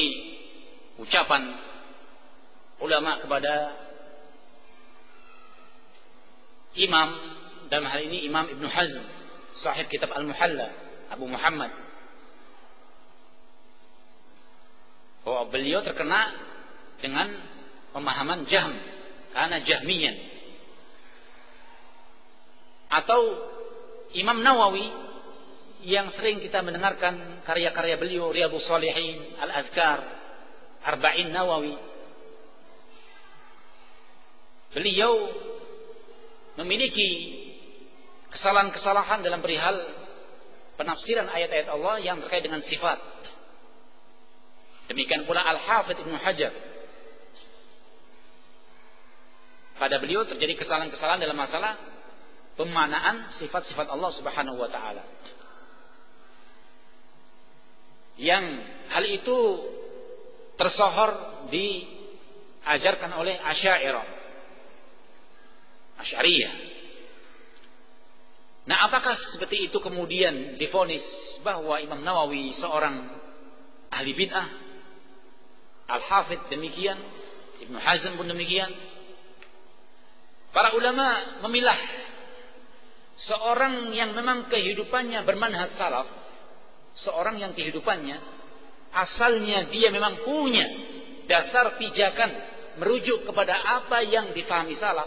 ucapan ulama kepada imam, dalam hal ini Imam Ibn Hazm, sahib kitab Al-Muhalla, Abu Muhammad, bahwa beliau terkena dengan pemahaman Jahm, karena Jahmiyan. Atau Imam Nawawi yang sering kita mendengarkan karya-karya beliau, Riyadhus Shalihin, Al-Adhkar, Arba'in Nawawi. Beliau memiliki kesalahan-kesalahan dalam perihal penafsiran ayat-ayat Allah yang terkait dengan sifat. Demikian pula Al-Hafidh Ibnu Hajar. Pada beliau terjadi kesalahan-kesalahan dalam masalah pemaknaan sifat-sifat Allah Subhanahu wa taala. Yang hal itu tersohor diajarkan oleh Asy'ariyah. Nah, apakah seperti itu kemudian divonis bahwa Imam Nawawi seorang ahli bid'ah? Al-Hafidh demikian, Ibnu Hazm pun demikian. Para ulama memilah seorang yang memang kehidupannya bermanhaj salaf, seorang yang kehidupannya asalnya dia memang punya dasar pijakan merujuk kepada apa yang difahami salaf,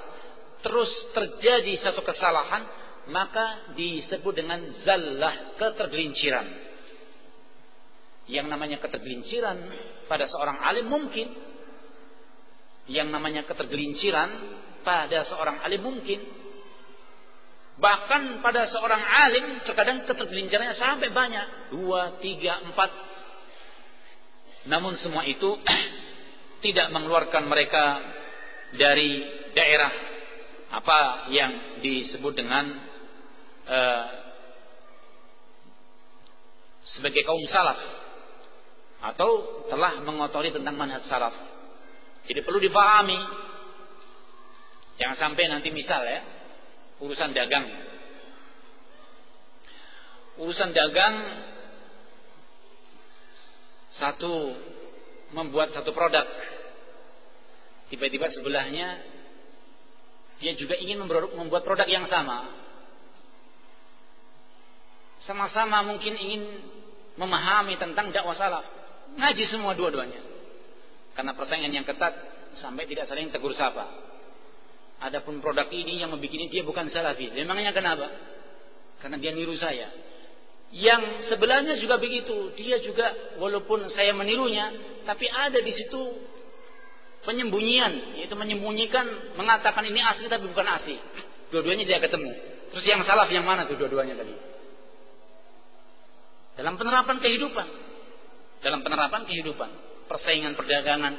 terus terjadi satu kesalahan, maka disebut dengan zallah, ketergelinciran. Yang namanya ketergelinciran pada seorang alim mungkin, Bahkan pada seorang alim terkadang ketergelincirannya sampai banyak, 2, 3, 4. Namun semua itu tidak mengeluarkan mereka dari daerah apa yang disebut dengan sebagai kaum salaf, atau telah mengotori tentang manhaj salaf. Jadi perlu dipahami, jangan sampai nanti misal ya, urusan dagang satu membuat satu produk, tiba-tiba sebelahnya dia juga ingin membuat produk yang sama-sama mungkin ingin memahami tentang dakwah salaf, ngaji semua dua-duanya, karena persaingan yang ketat sampai tidak saling tegur sapa. Adapun produk ini yang membuat ini dia bukan salafi. Memangnya kenapa? Karena dia niru saya. Yang sebelahnya juga begitu. Dia juga walaupun saya menirunya, tapi ada di situ penyembunyian, yaitu menyembunyikan, mengatakan ini asli tapi bukan asli. Dua-duanya dia ketemu. Terus yang salaf yang mana tuh dua-duanya tadi? Dalam penerapan kehidupan, persaingan perdagangan,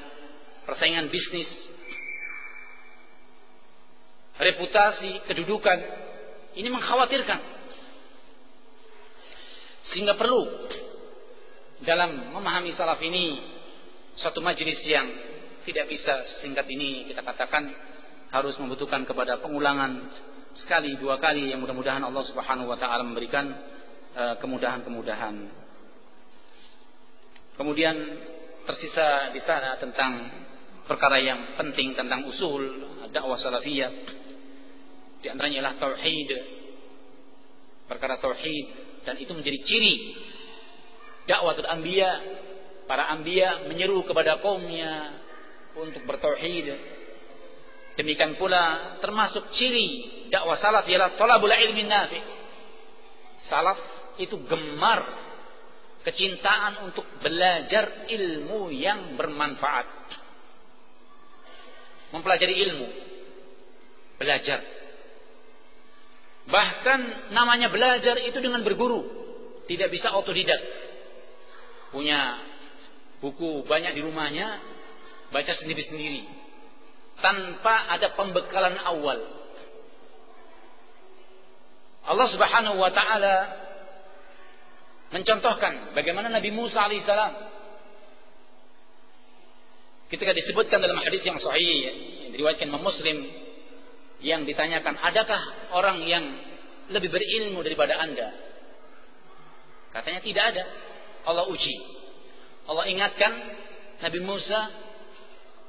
persaingan bisnis, reputasi, kedudukan, ini mengkhawatirkan. Sehingga perlu dalam memahami salaf ini suatu majelis yang tidak bisa singkat ini kita katakan, harus membutuhkan kepada pengulangan sekali, 2 kali, yang mudah-mudahan Allah Subhanahu wa taala memberikan kemudahan-kemudahan. Kemudian tersisa di sana tentang perkara yang penting tentang usul dakwah salafiyah. Di antaranya ialah tauhid, perkara tauhid, dan itu menjadi ciri dakwatul anbiya. Para anbiya menyeru kepada kaumnya untuk bertauhid. Demikian pula termasuk ciri dakwah salaf ialah thalabul ilmi nafi. Salaf itu gemar, kecintaan untuk belajar ilmu yang bermanfaat. Mempelajari ilmu, belajar. Bahkan namanya belajar itu dengan berguru, tidak bisa otodidak. Punya buku banyak di rumahnya, baca sendiri-sendiri tanpa ada pembekalan awal. Allah Subhanahu wa taala mencontohkan bagaimana Nabi Musa alaihissalam ketika disebutkan dalam hadis yang sahih yang diriwayatkan Imam Muslim, yang ditanyakan, adakah orang yang lebih berilmu daripada Anda? Katanya tidak ada. Allah uji, Allah ingatkan Nabi Musa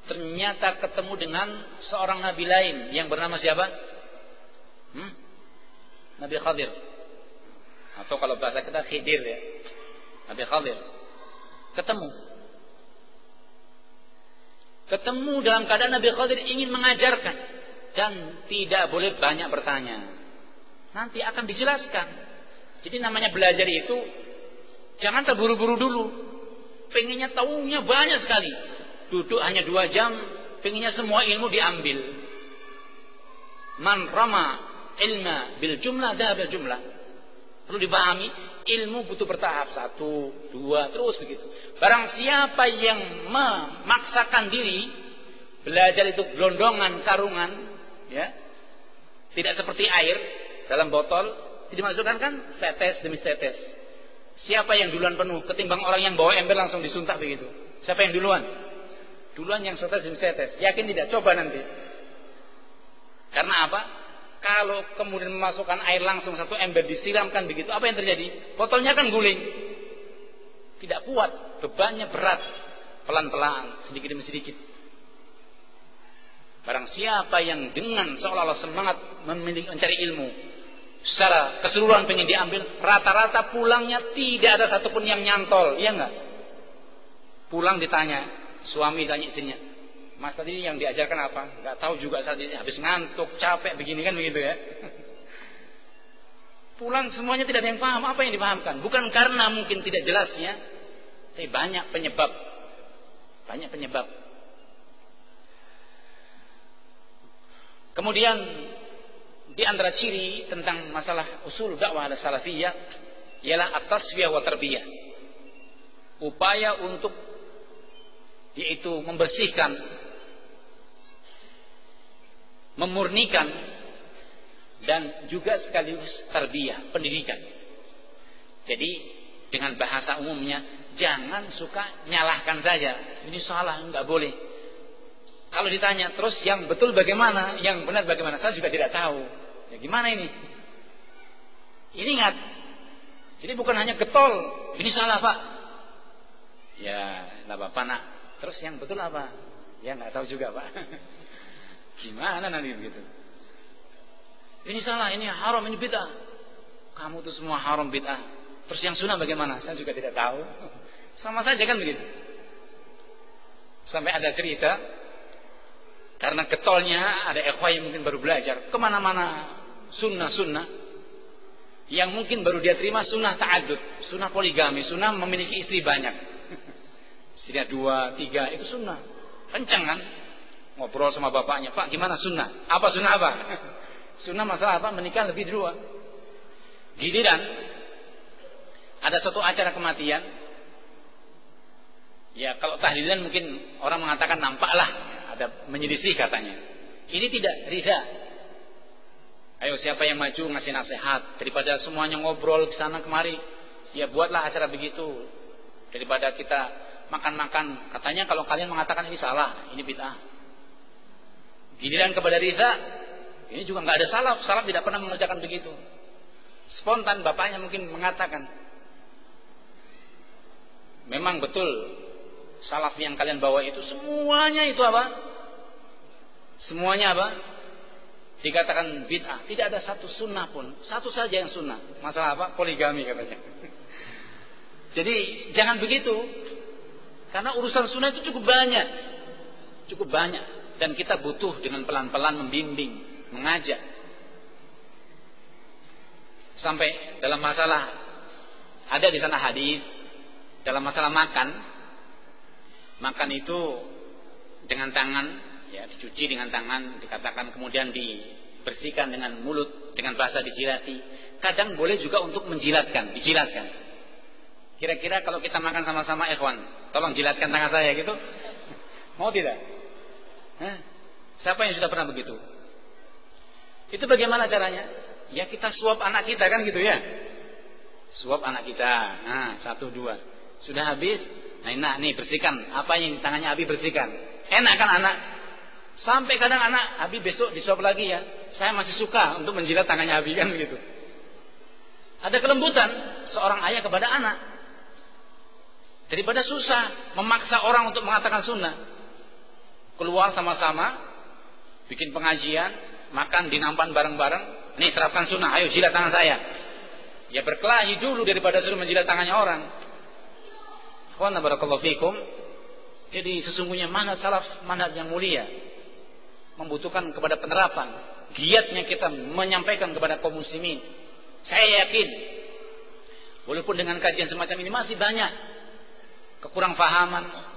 ternyata ketemu dengan seorang nabi lain yang bernama siapa? Nabi Khadir, atau kalau bahasa kita Khidir ya, Nabi Khadir. Ketemu dalam keadaan Nabi Khadir ingin mengajarkan, dan tidak boleh banyak bertanya. Nanti akan dijelaskan. Jadi namanya belajar itu jangan terburu-buru dulu. Pengennya tahunya banyak sekali. Duduk hanya 2 jam, pengennya semua ilmu diambil. Man rama ilma bil jumlah dah bil jumlah. Perlu dipahami, ilmu butuh bertahap, 1, 2, terus begitu. Barang siapa yang memaksakan diri belajar itu gelondongan, karungan, ya, tidak seperti air dalam botol, dimasukkan kan setes demi setes. Siapa yang duluan penuh ketimbang orang yang bawa ember langsung disuntak begitu? Siapa yang duluan? Duluan yang setes demi setes. Yakin tidak? Coba nanti. Karena apa? Kalau kemudian memasukkan air langsung 1 ember disiramkan begitu, apa yang terjadi? Botolnya kan guling. Tidak kuat, bebannya berat. Pelan-pelan, sedikit demi sedikit. Barang siapa yang dengan seolah-olah semangat mencari ilmu, secara keseluruhan pengen diambil, rata-rata pulangnya tidak ada satupun yang nyantol, iya enggak? Pulang ditanya, suami tanya istrinya, Mas tadi yang diajarkan apa? Enggak tahu juga, saat ini habis ngantuk, capek begini kan begitu ya. Pulang semuanya tidak ada yang paham. Apa yang dipahamkan? Bukan karena mungkin tidak jelasnya, tapi banyak penyebab. Kemudian di antara ciri tentang masalah usul dakwah salafiyah ialah at-tasfiyah wa tarbiyah. Upaya untuk yaitu membersihkan, memurnikan, dan juga sekaligus tarbiyah, pendidikan. Jadi dengan bahasa umumnya, jangan suka nyalahkan saja. Ini salah, enggak boleh. Kalau ditanya, terus yang betul bagaimana, yang benar bagaimana, saya juga tidak tahu. Ya gimana ini? Ini ingat. Jadi bukan hanya getol, ini salah Pak. Ya, enggak apa-apa nak. Terus yang betul apa? Ya enggak tahu juga Pak. Gimana nanti begitu? Ini salah, ini haram, ini bid'ah. Kamu tuh semua haram bid'ah. Terus yang sunnah bagaimana? Saya juga tidak tahu. Sama saja kan begitu. Sampai ada cerita, karena getolnya ada ikhwah yang mungkin baru belajar, kemana-mana sunnah-sunnah, yang mungkin baru dia terima sunnah ta'adud, sunnah poligami, sunnah memiliki istri banyak. Istrinya 2, 3, itu sunnah. Kencang kan? Ngobrol sama bapaknya, Pak gimana sunnah? Apa sunnah apa? Sunnah masalah apa? Menikah lebih dua. Giliran ada suatu acara kematian. Ya kalau tahlilan mungkin orang mengatakan nampaklah ada menyelisih katanya. Ini tidak rida. Ayo siapa yang maju ngasih nasihat, daripada semuanya ngobrol ke sana kemari, ya buatlah acara begitu. Daripada kita makan-makan, katanya kalau kalian mengatakan ini salah, ini bid'ah. Giliran kepada rida, ini juga nggak ada salaf. Salaf tidak pernah mengerjakan begitu. Spontan bapaknya mungkin mengatakan, memang betul salaf yang kalian bawa itu semuanya itu apa? Semuanya apa? Dikatakan bid'ah. Tidak ada satu sunnah pun. Satu saja yang sunnah. Masalah apa? Poligami katanya. Jadi jangan begitu. Karena urusan sunnah itu cukup banyak. Cukup banyak. Dan kita butuh dengan pelan-pelan membimbing, mengajak. Sampai dalam masalah, ada di sana hadis, dalam masalah makan. Makan itu dengan tangan, ya dicuci dengan tangan, dikatakan kemudian dibersihkan dengan mulut, dengan bahasa dijilati. Kadang boleh juga untuk menjilatkan, dijilatkan. Kira-kira kalau kita makan sama-sama ikhwan, tolong jilatkan tangan saya gitu. Mau tidak? Siapa yang sudah pernah begitu? Itu bagaimana caranya? Ya kita suap anak kita kan gitu ya. Suap anak kita. Nah, 1, 2. Sudah habis. Nah, enak nih bersihkan. Apa yang tangannya Abi bersihkan. Enak kan anak? Sampai kadang anak, Abi besok disuap lagi ya. Saya masih suka untuk menjilat tangannya Abi kan begitu. Ada kelembutan seorang ayah kepada anak. Daripada susah memaksa orang untuk mengatakan sunnah. Keluar sama-sama, bikin pengajian, makan di nampan bareng-bareng. Nih terapkan sunnah, ayo jilat tangan saya. Ya berkelahi dulu daripada suruh menjilat tangannya orang. Ikhwan barakallahu fikum. Jadi sesungguhnya manhaj salaf, manhaj yang mulia, membutuhkan kepada penerapan. Giatnya kita menyampaikan kepada kaum muslimin. Saya yakin, walaupun dengan kajian semacam ini masih banyak kekurang fahaman.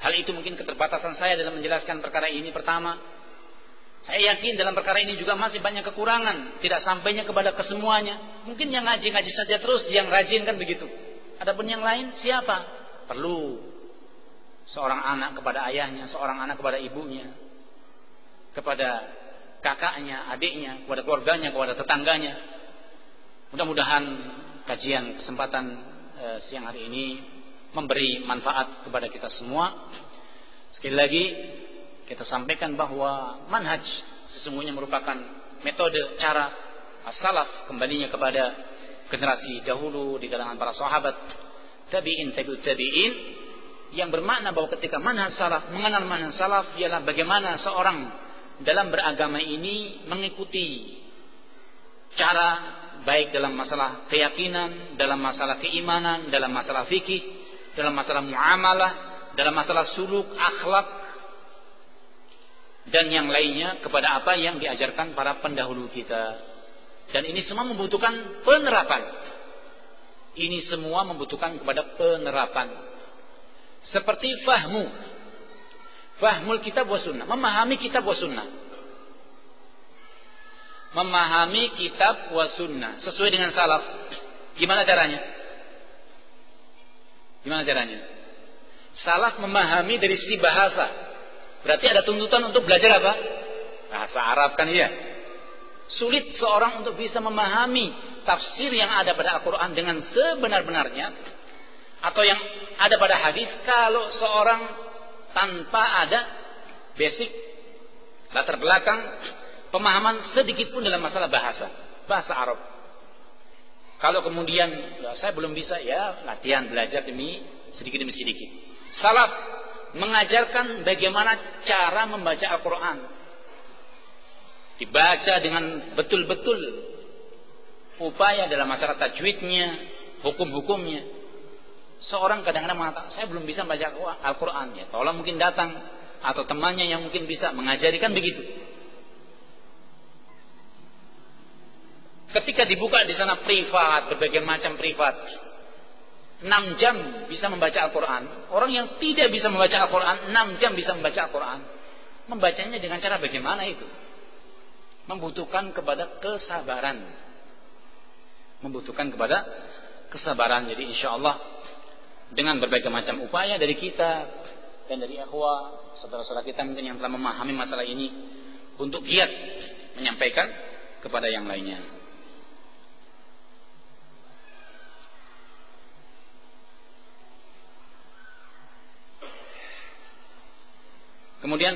Hal itu mungkin keterbatasan saya dalam menjelaskan perkara ini. Pertama, saya yakin dalam perkara ini juga masih banyak kekurangan. Tidak sampainya kepada kesemuanya. Mungkin yang ngaji-ngaji saja terus, yang rajin kan begitu. Adapun yang lain siapa? Perlu seorang anak kepada ayahnya, seorang anak kepada ibunya, kepada kakaknya, adiknya, kepada keluarganya, kepada tetangganya. Mudah-mudahan kajian kesempatan siang hari ini memberi manfaat kepada kita semua. Sekali lagi kita sampaikan bahwa manhaj sesungguhnya merupakan metode cara as-salaf, kembalinya kepada generasi dahulu di kalangan para sahabat, tabi'in, tabi'ut tabi'in, yang bermakna bahwa ketika manhaj salaf, mengenal manhaj salaf ialah bagaimana seorang dalam beragama ini mengikuti cara baik dalam masalah keyakinan, dalam masalah keimanan, dalam masalah fikih, dalam masalah muamalah, dalam masalah suluk, akhlak, dan yang lainnya kepada apa yang diajarkan para pendahulu kita. Dan ini semua membutuhkan penerapan. Ini semua membutuhkan kepada penerapan. Seperti fahmul kitab wa sunnah, memahami kitab wa sunnah. memahami kitab wa sunnah sesuai dengan salaf. Gimana caranya? Gimana caranya? Salaf memahami dari sisi bahasa. Berarti ada tuntutan untuk belajar apa? Bahasa Arab kan iya. Sulit seorang untuk bisa memahami tafsir yang ada pada Al-Quran dengan sebenar-benarnya atau yang ada pada hadis kalau seorang tanpa ada basic latar belakang pemahaman sedikit pun dalam masalah bahasa Arab. Kalau kemudian saya belum bisa, ya latihan belajar sedikit demi sedikit. Salaf mengajarkan bagaimana cara membaca Al-Quran, dibaca dengan betul-betul, upaya dalam masalah tajwidnya, hukum-hukumnya. Seorang kadang-kadang mengatakan saya belum bisa membaca Al-Quran, ya tolong mungkin datang atau temannya yang mungkin bisa mengajarikan begitu. Ketika dibuka di sana privat, berbagai macam privat, 6 jam bisa membaca Al-Quran. Orang yang tidak bisa membaca Al-Quran 6 jam bisa membaca Al-Quran. Membacanya dengan cara bagaimana itu? Membutuhkan kepada kesabaran. Jadi insya Allah dengan berbagai macam upaya dari kita dan dari akhwah, saudara-saudara kita mungkin yang telah memahami masalah ini, untuk giat menyampaikan kepada yang lainnya. Kemudian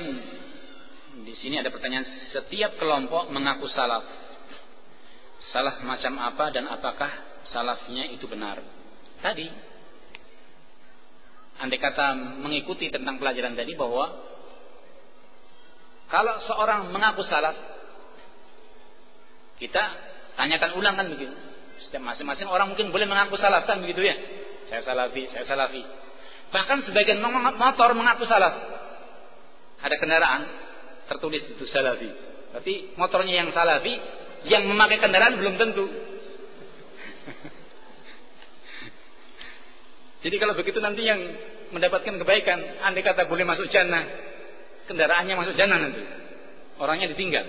di sini ada pertanyaan, setiap kelompok mengaku salaf. Salaf macam apa dan apakah salafnya itu benar? Tadi andai kata mengikuti tentang pelajaran tadi bahwa kalau seorang mengaku salaf, kita tanyakan ulang kan begitu. Setiap masing-masing orang mungkin boleh mengaku salaf kan begitu ya. Saya salafi. Bahkan sebagian motor mengaku salaf. Ada kendaraan tertulis itu salafi, tapi motornya yang salafi, yang memakai kendaraan belum tentu. Jadi kalau begitu nanti yang mendapatkan kebaikan, andai kata boleh masuk jannah, kendaraannya masuk jannah nanti, orangnya ditinggal.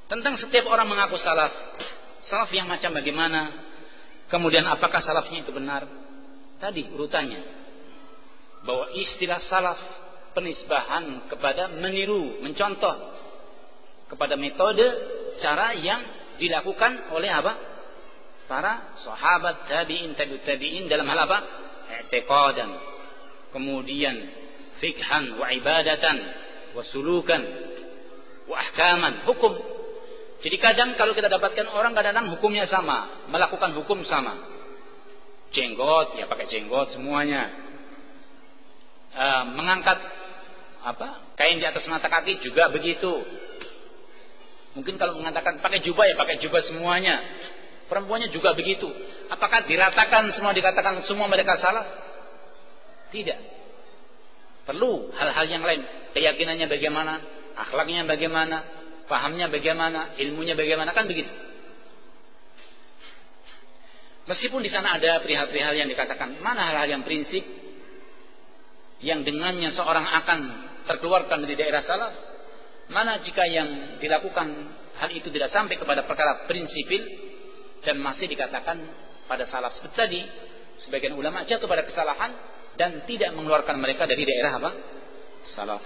Tentang setiap orang mengaku salaf yang macam bagaimana, kemudian apakah salafnya itu benar? Tadi urutannya, bahwa istilah salaf penisbahan kepada meniru, mencontoh kepada metode cara yang dilakukan oleh apa? Para sahabat, tabi'in dalam hal apa? I'tiqadan, kemudian fikhan wa ibadatan wa sulukan wa ahkaman, hukum. Jadi kadang kalau kita dapatkan orang kadang-kadang hukumnya sama, melakukan hukum sama. Jenggot, ya pakai jenggot semuanya. Mengangkat kain di atas mata kaki juga begitu. Mungkin kalau mengatakan pakai jubah, ya pakai jubah semuanya. Perempuannya juga begitu. Apakah diratakan semua, dikatakan semua mereka salah? Tidak. Perlu hal-hal yang lain. Keyakinannya bagaimana, akhlaknya bagaimana, pahamnya bagaimana, ilmunya bagaimana, kan begitu. Meskipun di sana ada perihal-perihal yang dikatakan, mana hal-hal yang prinsip yang dengannya seorang akan terkeluarkan dari daerah salaf, mana jika yang dilakukan hal itu tidak sampai kepada perkara prinsipil dan masih dikatakan pada salaf. Seperti tadi sebagian ulama jatuh pada kesalahan dan tidak mengeluarkan mereka dari daerah apa? Salaf.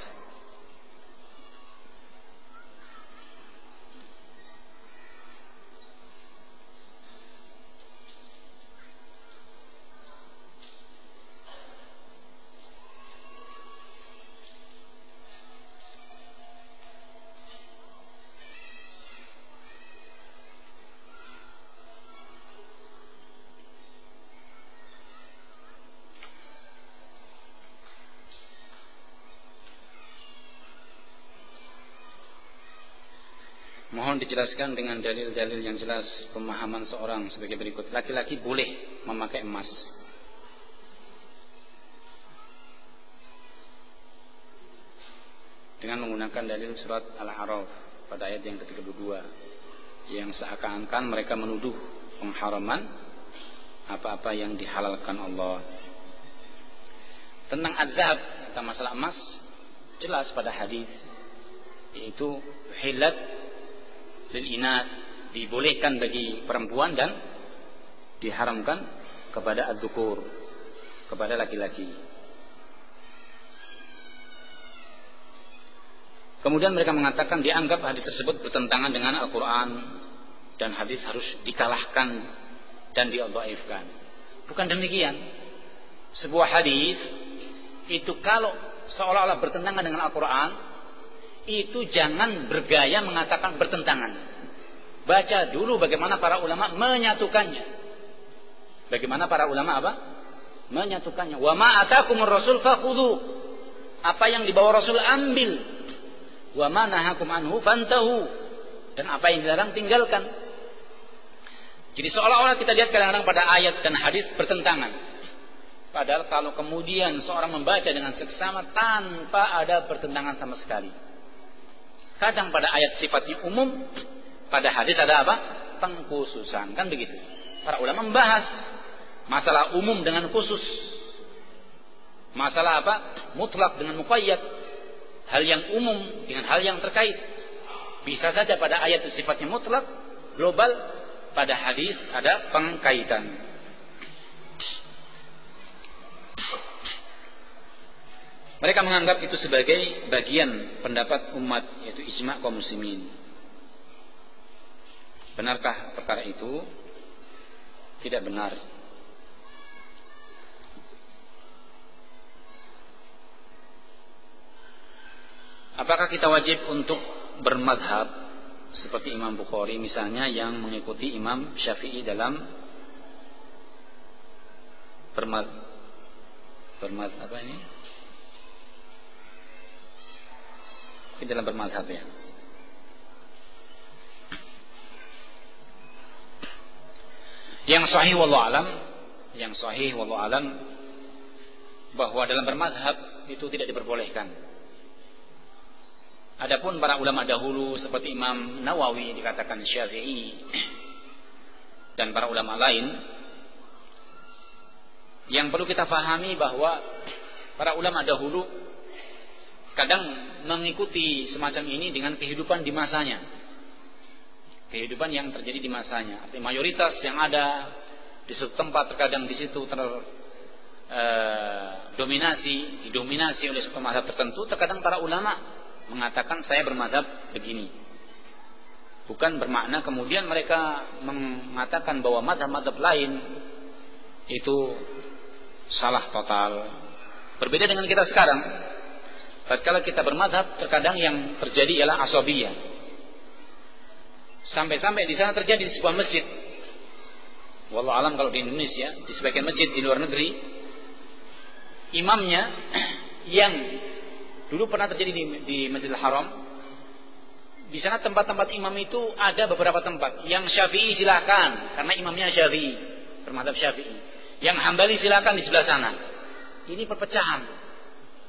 Mohon dijelaskan dengan dalil-dalil yang jelas pemahaman seorang sebagai berikut. Laki-laki boleh memakai emas. Dengan menggunakan dalil surat Al-A'raf pada ayat yang ke-32, yang seakan-akan mereka menuduh pengharaman apa-apa yang dihalalkan Allah. Tentang adzhab, tentang masalah emas, jelas pada hadis, yaitu uhillat lil inath, dibolehkan bagi perempuan dan diharamkan kepada adzukur, kepada laki-laki. Kemudian mereka mengatakan dianggap hadis tersebut bertentangan dengan Al-Quran dan hadis harus dikalahkan dan didhaifkan. Bukan demikian. Sebuah hadis itu kalau seolah-olah bertentangan dengan Al-Quran, itu jangan bergaya mengatakan bertentangan. Baca dulu bagaimana para ulama menyatukannya. Bagaimana para ulama apa? Menyatukannya. Wa ma atakumur rasul fakhudhu. Apa yang dibawa Rasul ambil. Wa ma nahakum anhu fantahu. Dan apa yang dilarang tinggalkan. Jadi seolah-olah kita lihat kadang-kadang pada ayat dan hadis bertentangan. Padahal kalau kemudian seorang membaca dengan seksama tanpa ada pertentangan sama sekali. Kadang pada ayat sifatnya umum, pada hadis ada apa? Pengkhususan. Kan begitu. Para ulama membahas masalah umum dengan khusus. Masalah apa? Mutlak dengan muqayyad. Hal yang umum dengan hal yang terkait. Bisa saja pada ayat itu sifatnya mutlak, global, pada hadis ada pengkaitan. Mereka menganggap itu sebagai bagian pendapat umat, yaitu ijma' kaum muslimin. Benarkah perkara itu? Tidak benar. Apakah kita wajib untuk bermadhab seperti Imam Bukhari misalnya yang mengikuti Imam Syafi'i dalam apa ini? Di dalam bermadhab ya. Yang sahih wallahu alam bahwa dalam bermadhab itu tidak diperbolehkan. Adapun para ulama dahulu seperti Imam Nawawi dikatakan Syafi'i dan para ulama lain, yang perlu kita pahami bahwa para ulama dahulu kadang mengikuti semacam ini dengan kehidupan di masanya, kehidupan yang terjadi di masanya. Artinya mayoritas yang ada di suatu tempat terkadang di situ didominasi oleh suatu mazhab tertentu. Terkadang para ulama mengatakan saya bermadzhab begini. Bukan bermakna kemudian mereka mengatakan bahwa mazhab-mazhab lain itu salah total. Berbeda dengan kita sekarang. Tatkala kita bermadzhab, terkadang yang terjadi ialah asabiyah. Sampai-sampai di sana terjadi di sebuah masjid. Wallahu alam kalau di Indonesia, di sebagian masjid di luar negeri, imamnya yang dulu pernah terjadi di Masjidil Haram. Di sana tempat-tempat imam itu ada beberapa tempat. Yang Syafi'i silakan karena imamnya Syafi'i, bermadzhab Syafi'i. Yang Hambali silakan di sebelah sana. Ini perpecahan.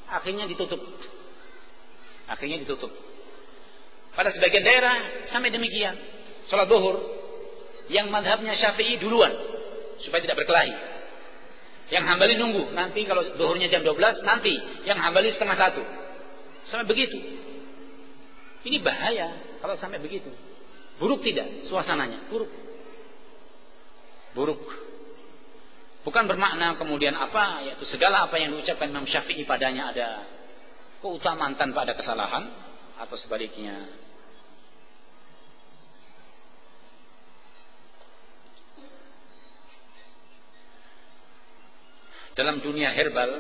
Akhirnya ditutup. Pada sebagian daerah sampai demikian. Salat zuhur yang mazhabnya Syafi'i duluan supaya tidak berkelahi. Yang Hambali nunggu, nanti kalau zuhurnya jam 12, nanti yang Hambali setengah 1. Sampai begitu. Ini bahaya kalau sampai begitu. Buruk tidak suasananya? Buruk. Bukan bermakna kemudian apa, yaitu segala apa yang diucapkan Imam Syafi'i padanya ada keutamaan tanpa ada kesalahan, atau sebaliknya. Dalam dunia herbal,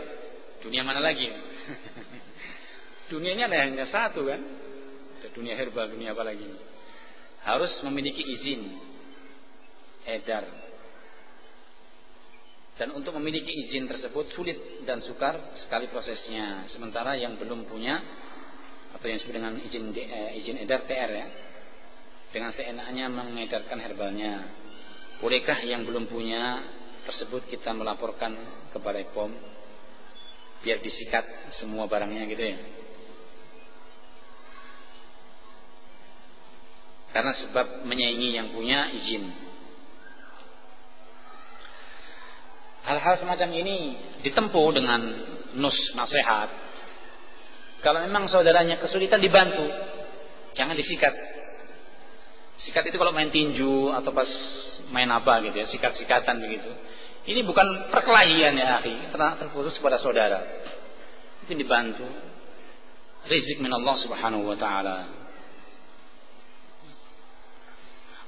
dunia mana lagi? Dunia ini ada hanya satu kan? Ada dunia herbal, dunia apa lagi? Harus memiliki izin edar. Dan untuk memiliki izin tersebut sulit dan sukar sekali prosesnya. Sementara yang belum punya, atau yang disebut dengan izin edar TR ya, dengan seenaknya mengedarkan herbalnya. Bolehkah yang belum punya tersebut kita melaporkan ke Balai POM biar disikat semua barangnya gitu ya? Karena sebab menyaingi yang punya izin. Hal-hal semacam ini ditempuh dengan nasihat. Kalau memang saudaranya kesulitan, dibantu. Jangan disikat. Sikat itu kalau main tinju atau pas main apa gitu ya, sikat-sikatan begitu. Ini bukan perkelahian ya akhi, terkhusus kepada saudara. Itu dibantu. Rizq min Allah Subhanahu wa taala.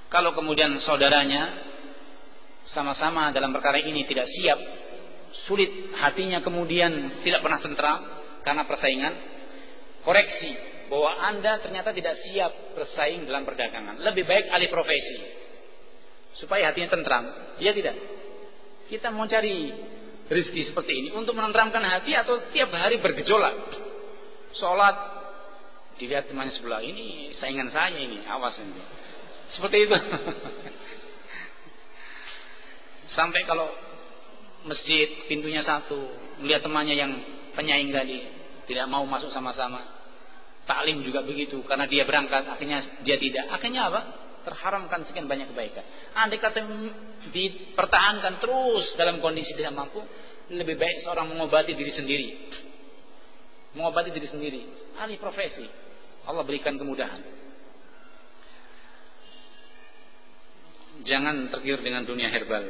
Kalau kemudian saudaranya sama-sama dalam perkara ini tidak siap, sulit hatinya, kemudian tidak pernah tentram karena persaingan, koreksi bahwa Anda ternyata tidak siap bersaing dalam perdagangan. Lebih baik alih profesi supaya hatinya tentram. Dia tidak. Kita mau cari rezeki seperti ini untuk menenteramkan hati atau tiap hari bergejolak? Sholat dilihat temannya sebelah, ini saingan saya ini, awas ini. Seperti itu. Sampai kalau masjid pintunya satu, melihat temannya yang penyaing tadi tidak mau masuk sama-sama. Taklim juga begitu, karena dia berangkat, akhirnya dia tidak. Akhirnya apa? Terharamkan sekian banyak kebaikan. Andai kata dipertahankan terus dalam kondisi tidak mampu, lebih baik seorang mengobati diri sendiri. Mengobati diri sendiri, alih profesi. Allah berikan kemudahan. Jangan tergiur dengan dunia herbal.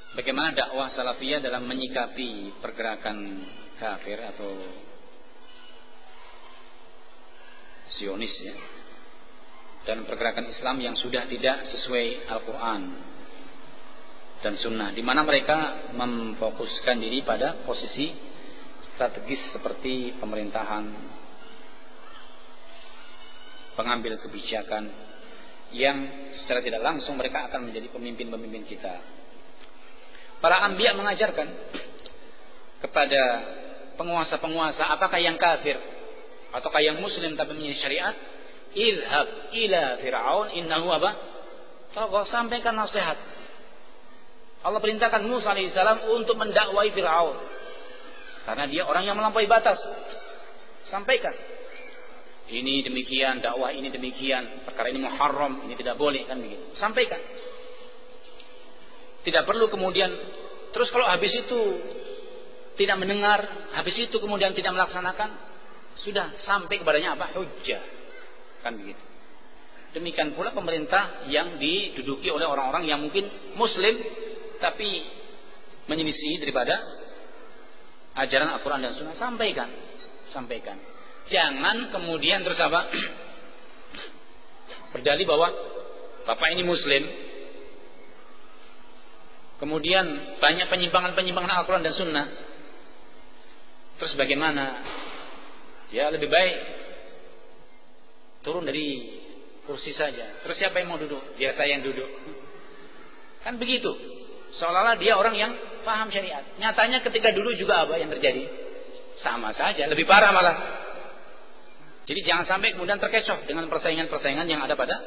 Bagaimana dakwah salafiyah dalam menyikapi pergerakan kafir atau Zionis ya, dan pergerakan Islam yang sudah tidak sesuai Al-Quran dan Sunnah, di mana mereka memfokuskan diri pada posisi strategis seperti pemerintahan, pengambil kebijakan, yang secara tidak langsung mereka akan menjadi pemimpin-pemimpin kita. Para anbiya mengajarkan kepada penguasa-penguasa, apakah yang kafir ataukah yang muslim tapi punya syariat, idhab ila fir'aun innahu apa? Tagha, sampaikan nasihat. Allah perintahkan Musa alaihissalam untuk mendakwai Fir'aun karena dia orang yang melampaui batas. Sampaikan. Ini demikian, dakwah ini demikian, perkara ini muharram, ini tidak boleh, kan begitu. Sampaikan. Tidak perlu kemudian terus kalau habis itu tidak mendengar, habis itu kemudian tidak melaksanakan, sudah sampai kepadanya apa? Hujjah. Kan begitu. Demikian pula pemerintah yang diduduki oleh orang-orang yang mungkin muslim tapi menyelisih daripada ajaran Al-Quran dan Sunnah. Sampaikan. Sampaikan. Jangan kemudian terus apa? Berdalih bahwa Bapak ini muslim, kemudian banyak penyimpangan-penyimpangan Al-Quran dan Sunnah. Terus bagaimana? Ya lebih baik turun dari kursi saja. Terus siapa yang mau duduk? Biar saya yang duduk. Kan begitu. Seolah-olah dia orang yang paham syariat. Nyatanya ketika dulu juga apa yang terjadi? Sama saja, lebih parah malah. Jadi jangan sampai kemudian terkecoh dengan persaingan-persaingan yang ada pada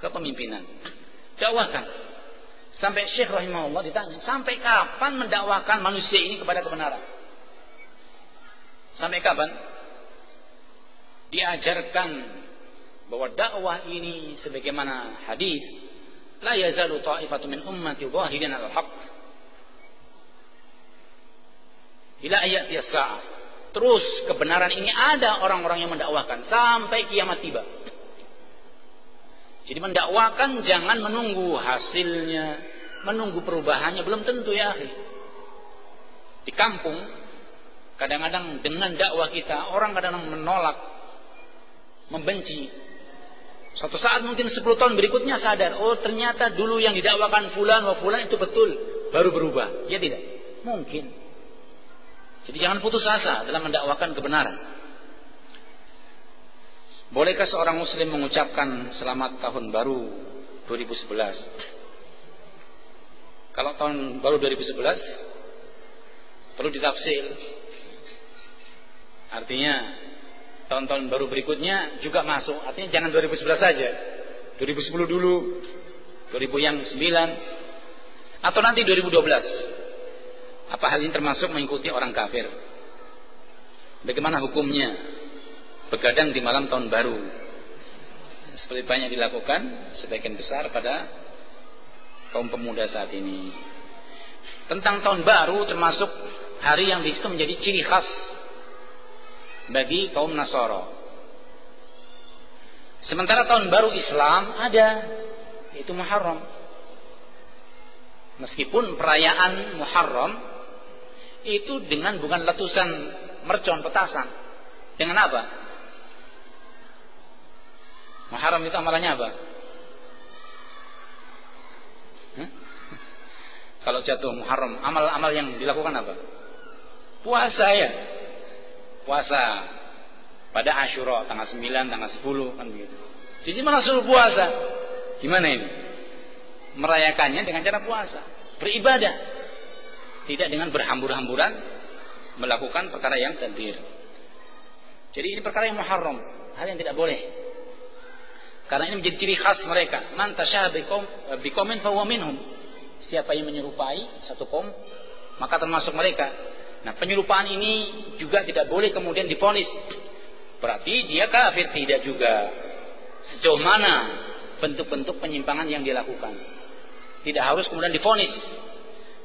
kepemimpinan. Dakwahkan. Sampai Syekh rahimahullah ditanya, sampai kapan mendakwahkan manusia ini kepada kebenaran? Sampai kapan? Diajarkan bahwa dakwah ini sebagaimana hadis, la yazalu ta'ifatu min ummati zahirin 'alal haqq ila ayati as-sa'ah. Terus kebenaran ini ada orang-orang yang mendakwahkan sampai kiamat tiba. Jadi mendakwakan jangan menunggu hasilnya, menunggu perubahannya, belum tentu ya akhi. Di kampung kadang-kadang dengan dakwah kita orang kadang-kadang menolak, membenci. Suatu saat mungkin 10 tahun berikutnya sadar, oh ternyata dulu yang didakwakan fulan wa fulan itu betul, baru berubah. Ya tidak? Mungkin. Jadi jangan putus asa dalam mendakwakan kebenaran. Bolehkah seorang muslim mengucapkan selamat tahun baru 2011? Kalau tahun baru 2011 perlu ditafsir. Artinya tahun-tahun baru berikutnya juga masuk. Artinya jangan 2011 saja. 2010 dulu, 2009. Atau nanti 2012. Apa hal ini termasuk mengikuti orang kafir? Bagaimana hukumnya begadang di malam tahun baru? Seperti banyak dilakukan sebagian besar pada kaum pemuda saat ini. Tentang tahun baru termasuk hari yang di situ menjadi ciri khas bagi kaum Nasara. Sementara tahun baru Islam ada, yaitu Muharram. Meskipun perayaan Muharram itu dengan bukan letusan mercon petasan. Dengan apa? Muharram itu amalannya apa? Kalau jatuh Muharram, amal-amal yang dilakukan apa? Puasa ya. Puasa pada Asyura tanggal 9, tanggal 10 kan begitu. Jadi mana suruh puasa? Gimana ini? Merayakannya dengan cara puasa, beribadah. Tidak dengan berhambur-hamburan melakukan perkara yang tadbir. Jadi ini perkara yang muharram, hal yang tidak boleh. Karena ini menjadi ciri khas mereka. Man tasyabaha biqaumin fahuwa minhum. Siapa yang menyerupai satu kaum, maka termasuk mereka. Nah, penyerupaan ini juga tidak boleh kemudian divonis. Berarti dia kafir, tidak juga. Sejauh mana bentuk-bentuk penyimpangan yang dilakukan. Tidak harus kemudian divonis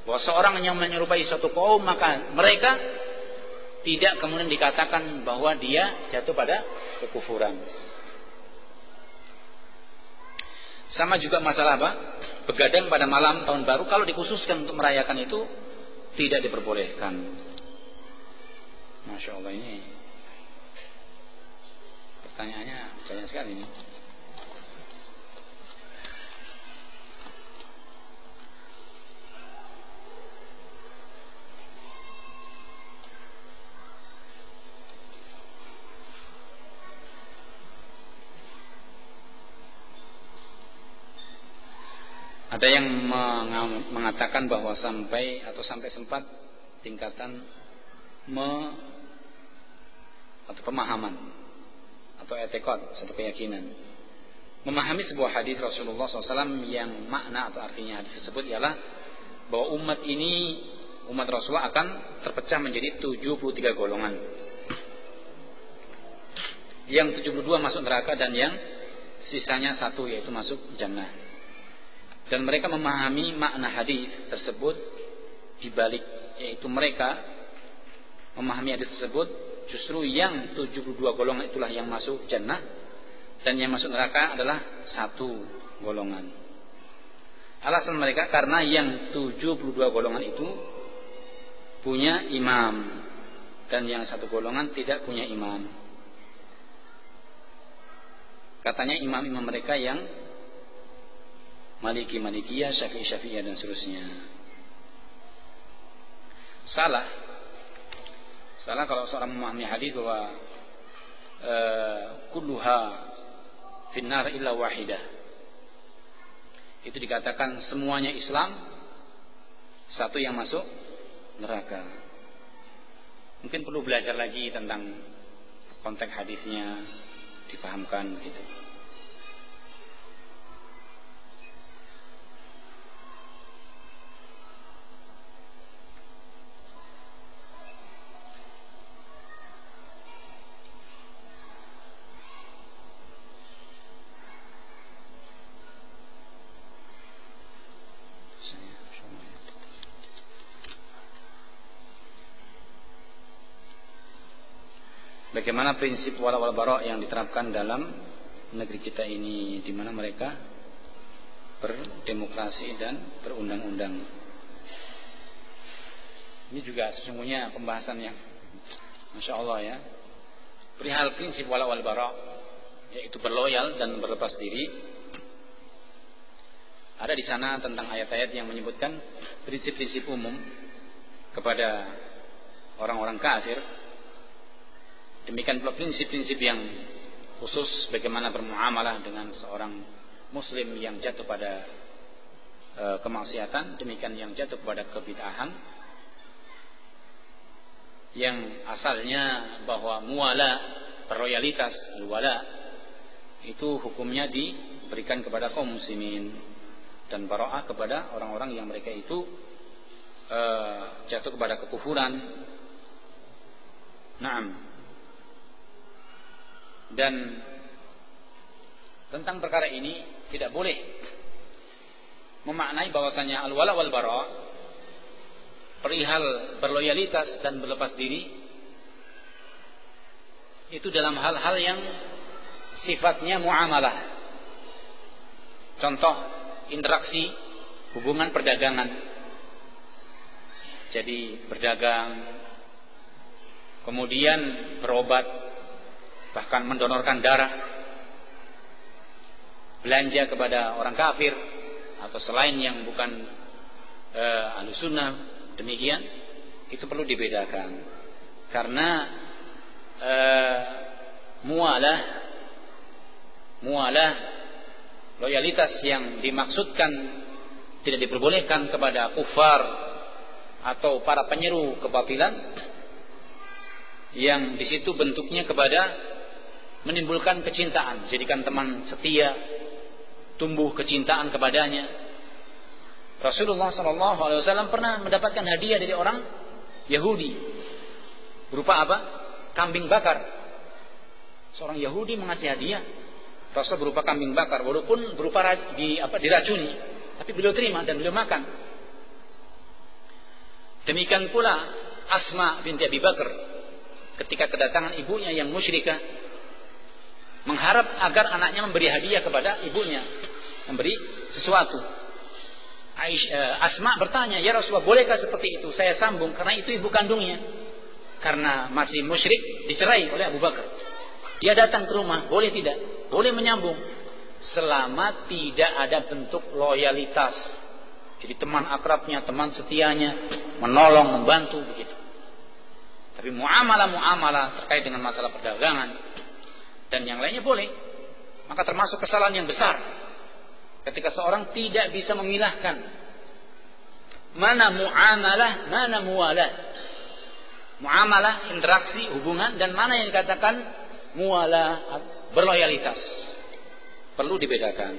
bahwa seorang yang menyerupai suatu kaum, maka mereka tidak kemudian dikatakan bahwa dia jatuh pada kekufuran. Sama juga masalah apa? Begadang pada malam tahun baru kalau dikhususkan untuk merayakan itu tidak diperbolehkan. Masya Allah, ini pertanyaannya banyak sekali ini. Ada yang mengatakan bahwa sampai sempat tingkatan atau pemahaman atau etikot, satu keyakinan, memahami sebuah hadis Rasulullah SAW yang makna atau artinya hadis tersebut ialah bahwa umat Rasulullah akan terpecah menjadi 73 golongan. Yang 72 masuk neraka dan yang sisanya 1 yaitu masuk jannah. Dan mereka memahami makna hadis tersebut dibalik, yaitu mereka memahami hadis tersebut justru yang 72 golongan itulah yang masuk jannah dan yang masuk neraka adalah 1 golongan. Alasan mereka karena yang 72 golongan itu punya imam dan yang 1 golongan tidak punya imam. Katanya imam-imam mereka yang Malikiyah, Syafi'iyah dan seterusnya. Salah kalau seorang memahami hadis bahwa kulluha finnar illa wahidah. Itu dikatakan semuanya Islam, 1 yang masuk neraka. Mungkin perlu belajar lagi tentang konteks hadisnya, dipahamkan gitu. Bagaimana prinsip wala wal bara yang diterapkan dalam negeri kita ini, di mana mereka berdemokrasi dan berundang-undang. Ini juga sesungguhnya pembahasan yang Masya Allah ya. Perihal prinsip wala wal bara, yaitu berloyal dan berlepas diri. Ada di sana tentang ayat-ayat yang menyebutkan prinsip-prinsip umum kepada orang-orang kafir. Demikian pula prinsip-prinsip yang khusus bagaimana bermuamalah dengan seorang muslim yang jatuh pada kemaksiatan, demikian yang jatuh pada kebid'ahan, yang asalnya bahwa muwala, berloyalitas, al-wala, itu hukumnya diberikan kepada kaum muslimin. dan bara'ah kepada orang-orang yang mereka itu jatuh kepada kekufuran. Naam. Dan tentang perkara ini tidak boleh memaknai bahwasanya al-wala wal bara' perihal berloyalitas dan berlepas diri itu dalam hal-hal yang sifatnya muamalah. Contoh, interaksi, hubungan perdagangan. Jadi berdagang, kemudian berobat, bahkan mendonorkan darah, belanja kepada orang kafir atau selain yang bukan ahlussunnah, demikian itu perlu dibedakan. Karena mualah loyalitas yang dimaksudkan tidak diperbolehkan kepada kufar atau para penyeru kebatilan, yang di situ bentuknya kepada menimbulkan kecintaan, jadikan teman setia, tumbuh kecintaan kepadanya. Rasulullah SAW pernah mendapatkan hadiah dari orang Yahudi berupa apa? Kambing bakar. Seorang Yahudi mengasih hadiah Rasul berupa kambing bakar, walaupun berupa diracuni, tapi beliau terima dan beliau makan. Demikian pula Asma binti Abi Bakar ketika kedatangan ibunya yang musyrikah, mengharap agar anaknya memberi hadiah kepada ibunya, memberi sesuatu. Asma bertanya, "Ya Rasulullah, bolehkah seperti itu? Saya sambung karena itu ibu kandungnya." Karena masih musyrik dicerai oleh Abu Bakar. Dia datang ke rumah, boleh tidak? Boleh menyambung selama tidak ada bentuk loyalitas. Jadi teman akrabnya, teman setianya, menolong, membantu begitu. Tapi muamalah terkait dengan masalah perdagangan dan yang lainnya boleh. Maka termasuk kesalahan yang besar ketika seorang tidak bisa memilahkan mana muamalah, mana mualah. Muamalah, interaksi, hubungan, dan mana yang dikatakan mualah, berloyalitas. Perlu dibedakan.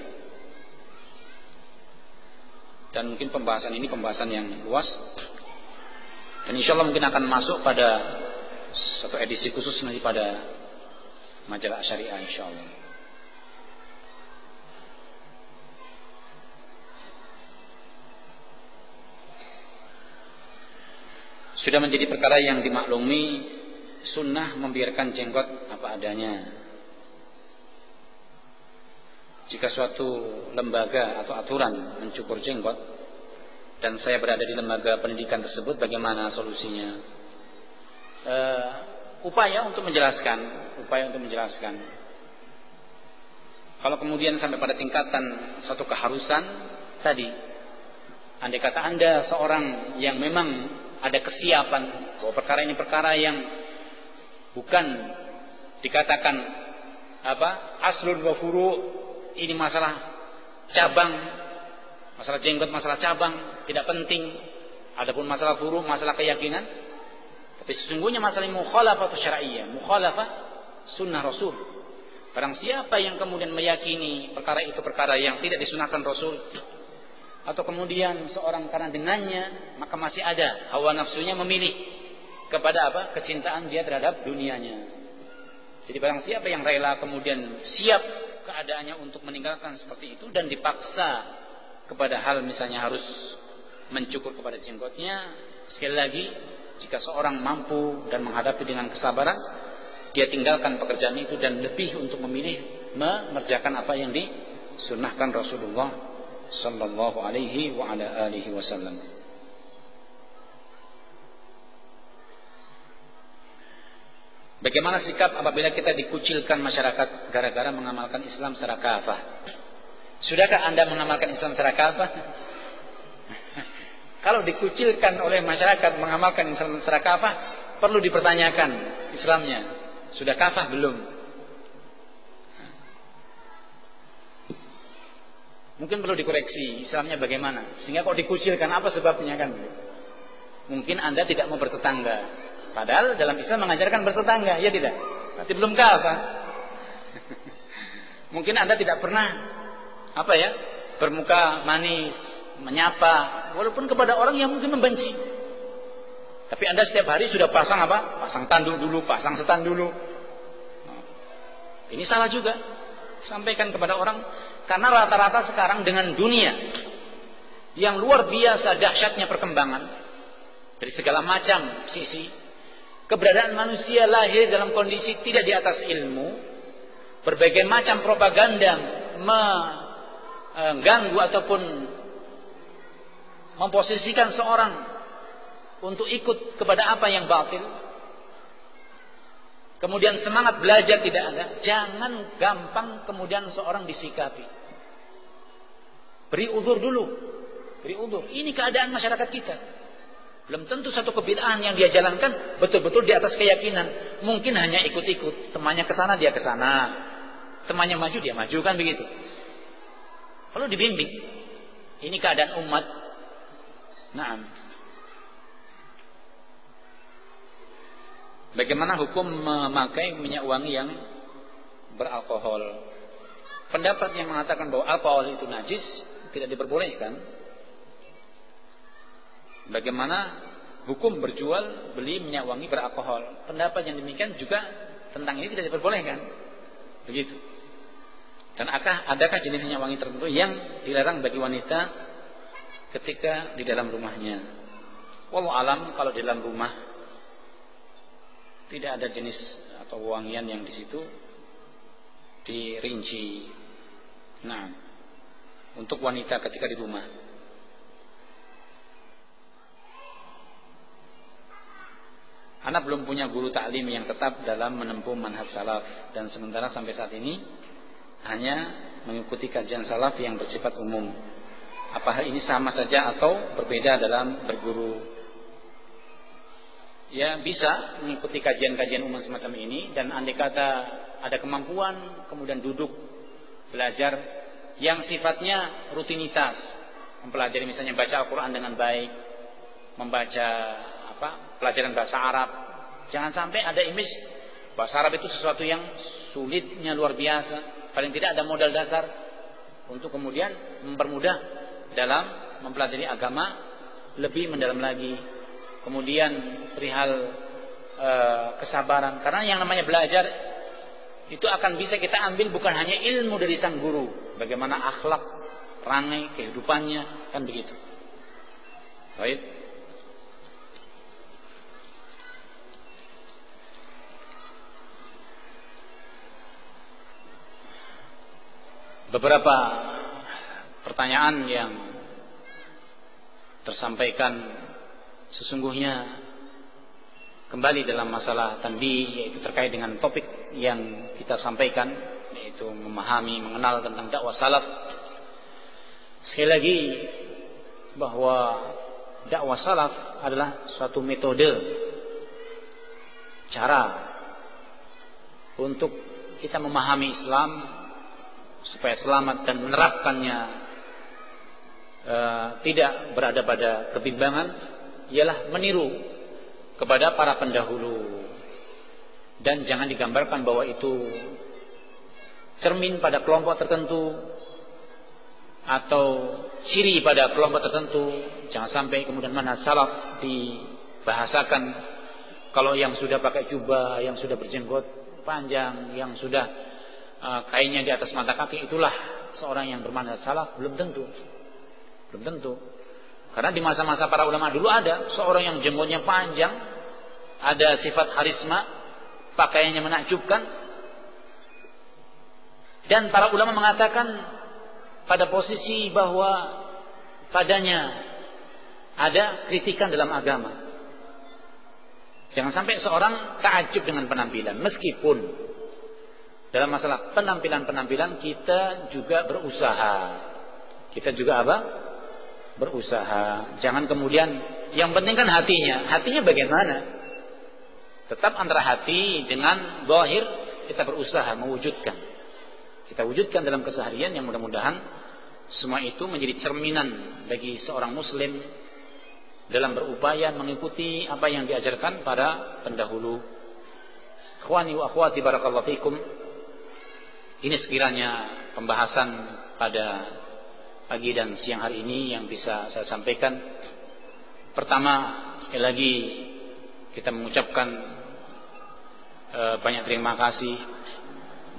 Dan mungkin pembahasan ini pembahasan yang luas. Dan insya Allah mungkin akan masuk pada satu edisi khusus nanti pada majalah Syariah insya Allah. Sudah menjadi perkara yang dimaklumi, sunnah membiarkan jenggot apa adanya. Jika suatu lembaga atau aturan mencukur jenggot dan saya berada di lembaga pendidikan tersebut, bagaimana solusinya? Upaya untuk menjelaskan. Kalau kemudian sampai pada tingkatan suatu keharusan tadi, andai kata Anda seorang yang memang ada kesiapan bahwa perkara ini perkara yang bukan dikatakan aslun wa furu', ini masalah cabang, masalah jenggot, masalah cabang, tidak penting. Adapun masalah furu', masalah keyakinan. Tapi sesungguhnya masalah mukhalafah syar'iyyah, mukhalafah sunnah Rasul. Barang siapa yang kemudian meyakini perkara itu perkara yang tidak disunahkan Rasul, atau kemudian seorang karena dengannya maka masih ada hawa nafsunya memilih kepada kecintaan dia terhadap dunianya. Jadi barang siapa yang rela kemudian siap keadaannya untuk meninggalkan seperti itu dan dipaksa kepada hal misalnya harus mencukur kepada jenggotnya, sekali lagi jika seorang mampu dan menghadapi dengan kesabaran, dia tinggalkan pekerjaan itu dan lebih untuk memilih mengerjakan apa yang disunnahkan Rasulullah sallallahu alaihi wa ala alihi wasallam. Bagaimana sikap apabila kita dikucilkan masyarakat gara-gara mengamalkan Islam secara kafah? Sudahkah Anda mengamalkan Islam secara kafah? Kalau dikucilkan oleh masyarakat mengamalkan Islam secara kafah, perlu dipertanyakan Islamnya. Sudah kafah belum? Mungkin perlu dikoreksi Islamnya bagaimana, sehingga kok dikucilkan, apa sebabnya kan? Mungkin Anda tidak mau bertetangga, padahal dalam Islam mengajarkan bertetangga, ya tidak? Berarti belum kafah. Mungkin Anda tidak pernah bermuka manis, menyapa, walaupun kepada orang yang mungkin membenci. Tapi Anda setiap hari sudah pasang apa? Pasang tanduk dulu, pasang setan dulu. Ini salah juga. Sampaikan kepada orang, karena rata-rata sekarang dengan dunia yang luar biasa dahsyatnya perkembangan dari segala macam sisi, keberadaan manusia lahir dalam kondisi tidak di atas ilmu, berbagai macam propaganda mengganggu ataupun memposisikan seorang untuk ikut kepada apa yang batil. Kemudian semangat belajar tidak ada. Jangan gampang kemudian seorang disikapi. Beri uzur dulu. Beri uzur. Ini keadaan masyarakat kita. Belum tentu satu kebid'ahan yang dia jalankan betul-betul di atas keyakinan. Mungkin hanya ikut-ikut. Temannya ke sana, dia ke sana. Temannya maju, dia maju, kan begitu. Kalau dibimbing. Ini keadaan umat. Naam. Bagaimana hukum memakai minyak wangi yang beralkohol? Pendapat yang mengatakan bahwa alkohol itu najis tidak diperbolehkan. Bagaimana hukum berjual beli minyak wangi beralkohol? Pendapat yang demikian juga tentang ini tidak diperbolehkan. Begitu. Dan adakah jenis minyak wangi tertentu yang dilarang bagi wanita ketika di dalam rumahnya? Wallahu alam, kalau di dalam rumah tidak ada jenis atau wangian yang di situ dirinci. Nah, untuk wanita ketika di rumah. Anak belum punya guru taklim yang tetap dalam menempuh manhaj salaf, dan sementara sampai saat ini hanya mengikuti kajian salaf yang bersifat umum. Apa hal ini sama saja atau berbeda dalam berguru? Ya, bisa mengikuti kajian-kajian umum semacam ini, dan andai kata ada kemampuan kemudian duduk belajar yang sifatnya rutinitas, mempelajari misalnya baca Al-Quran dengan baik, membaca pelajaran bahasa Arab. Jangan sampai ada image bahasa Arab itu sesuatu yang sulitnya luar biasa, paling tidak ada modal dasar untuk kemudian mempermudah dalam mempelajari agama lebih mendalam lagi. Kemudian perihal kesabaran, karena yang namanya belajar itu akan bisa kita ambil bukan hanya ilmu dari sang guru, bagaimana akhlak, perangai, kehidupannya, kan begitu. Baik. Beberapa pertanyaan yang tersampaikan sesungguhnya kembali dalam masalah tanbih, yaitu terkait dengan topik yang kita sampaikan, yaitu memahami, mengenal tentang dakwah salaf. Sekali lagi bahwa dakwah salaf adalah suatu metode, cara untuk kita memahami Islam supaya selamat dan menerapkannya tidak berada pada kebimbangan, ialah meniru kepada para pendahulu, dan jangan digambarkan bahwa itu cermin pada kelompok tertentu atau ciri pada kelompok tertentu. Jangan sampai kemudian manhaj salaf dibahasakan kalau yang sudah pakai jubah, yang sudah berjenggot panjang, yang sudah kainnya di atas mata kaki, itulah seorang yang bermanhaj salaf. Belum tentu. Karena di masa-masa para ulama dulu ada seorang yang jenggotnya panjang, ada sifat harisma, pakaiannya menakjubkan, dan para ulama mengatakan pada posisi bahwa padanya ada kritikan dalam agama. Jangan sampai seorang takjub dengan penampilan, meskipun dalam masalah penampilan kita juga berusaha. Kita juga apa? Berusaha. Jangan kemudian yang penting kan hatinya. Hatinya bagaimana? Tetap antara hati dengan zahir kita berusaha mewujudkan. Kita wujudkan dalam keseharian, yang mudah-mudahan semua itu menjadi cerminan bagi seorang muslim dalam berupaya mengikuti apa yang diajarkan para pendahulu. Ikhwani wa akhwati barakallahu fikum. Ini sekiranya pembahasan pada pagi dan siang hari ini yang bisa saya sampaikan. Pertama, sekali lagi kita mengucapkan banyak terima kasih,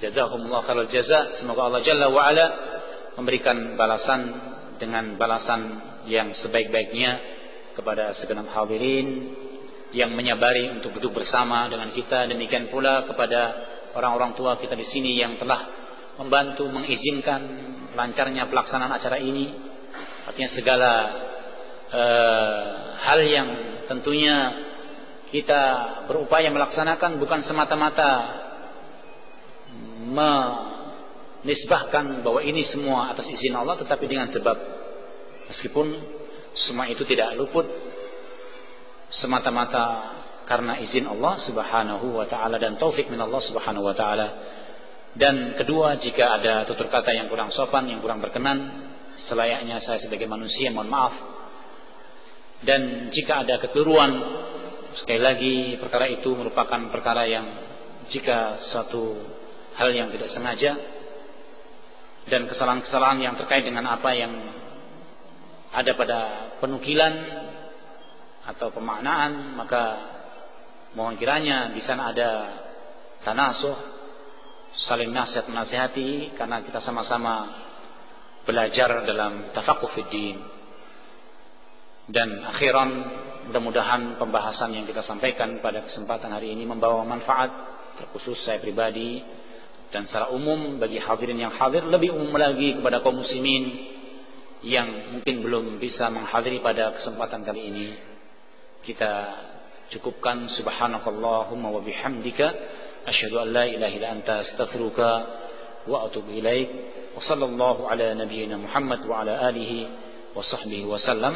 jazakumullah khairal jaza. Semoga Allah Jalla wa Ala memberikan balasan dengan balasan yang sebaik-baiknya kepada segenap hadirin yang menyabari untuk duduk bersama dengan kita. Demikian pula kepada orang-orang tua kita di sini yang telah membantu mengizinkan lancarnya pelaksanaan acara ini. Artinya segala hal yang tentunya kita berupaya melaksanakan bukan semata-mata menisbahkan bahwa ini semua atas izin Allah, tetapi dengan sebab. Meskipun semua itu tidak luput semata-mata karena izin Allah Subhanahu wa taala dan taufik min Allah Subhanahu wa taala. Dan kedua, jika ada tutur kata yang kurang sopan, yang kurang berkenan, selayaknya saya sebagai manusia mohon maaf. Dan jika ada kekeliruan, sekali lagi perkara itu merupakan perkara yang jika suatu hal yang tidak sengaja dan kesalahan-kesalahan yang terkait dengan apa yang ada pada penukilan atau pemaknaan, maka mohon kiranya di sana ada tanasuh, saling nasihat menasihati, karena kita sama-sama belajar dalam tafaqquh fid din. Dan akhiran, mudah-mudahan pembahasan yang kita sampaikan pada kesempatan hari ini membawa manfaat, terkhusus saya pribadi dan secara umum bagi hadirin yang hadir, lebih umum lagi kepada kaum muslimin yang mungkin belum bisa menghadiri pada kesempatan kali ini. Kita cukupkan. Subhanakallahumma wa bihamdika asyhadu an la ilaha illa anta astaghfiruka wa atubu ilaik. Wa sallallahu ala nabiyyina Muhammad wa ala alihi wa sahbihi wa sallam.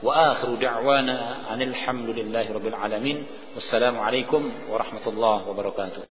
Wa akhiru da'wana anil hamdulillahi rabbil alamin. Wassalamu alaikum warahmatullahi wabarakatuh.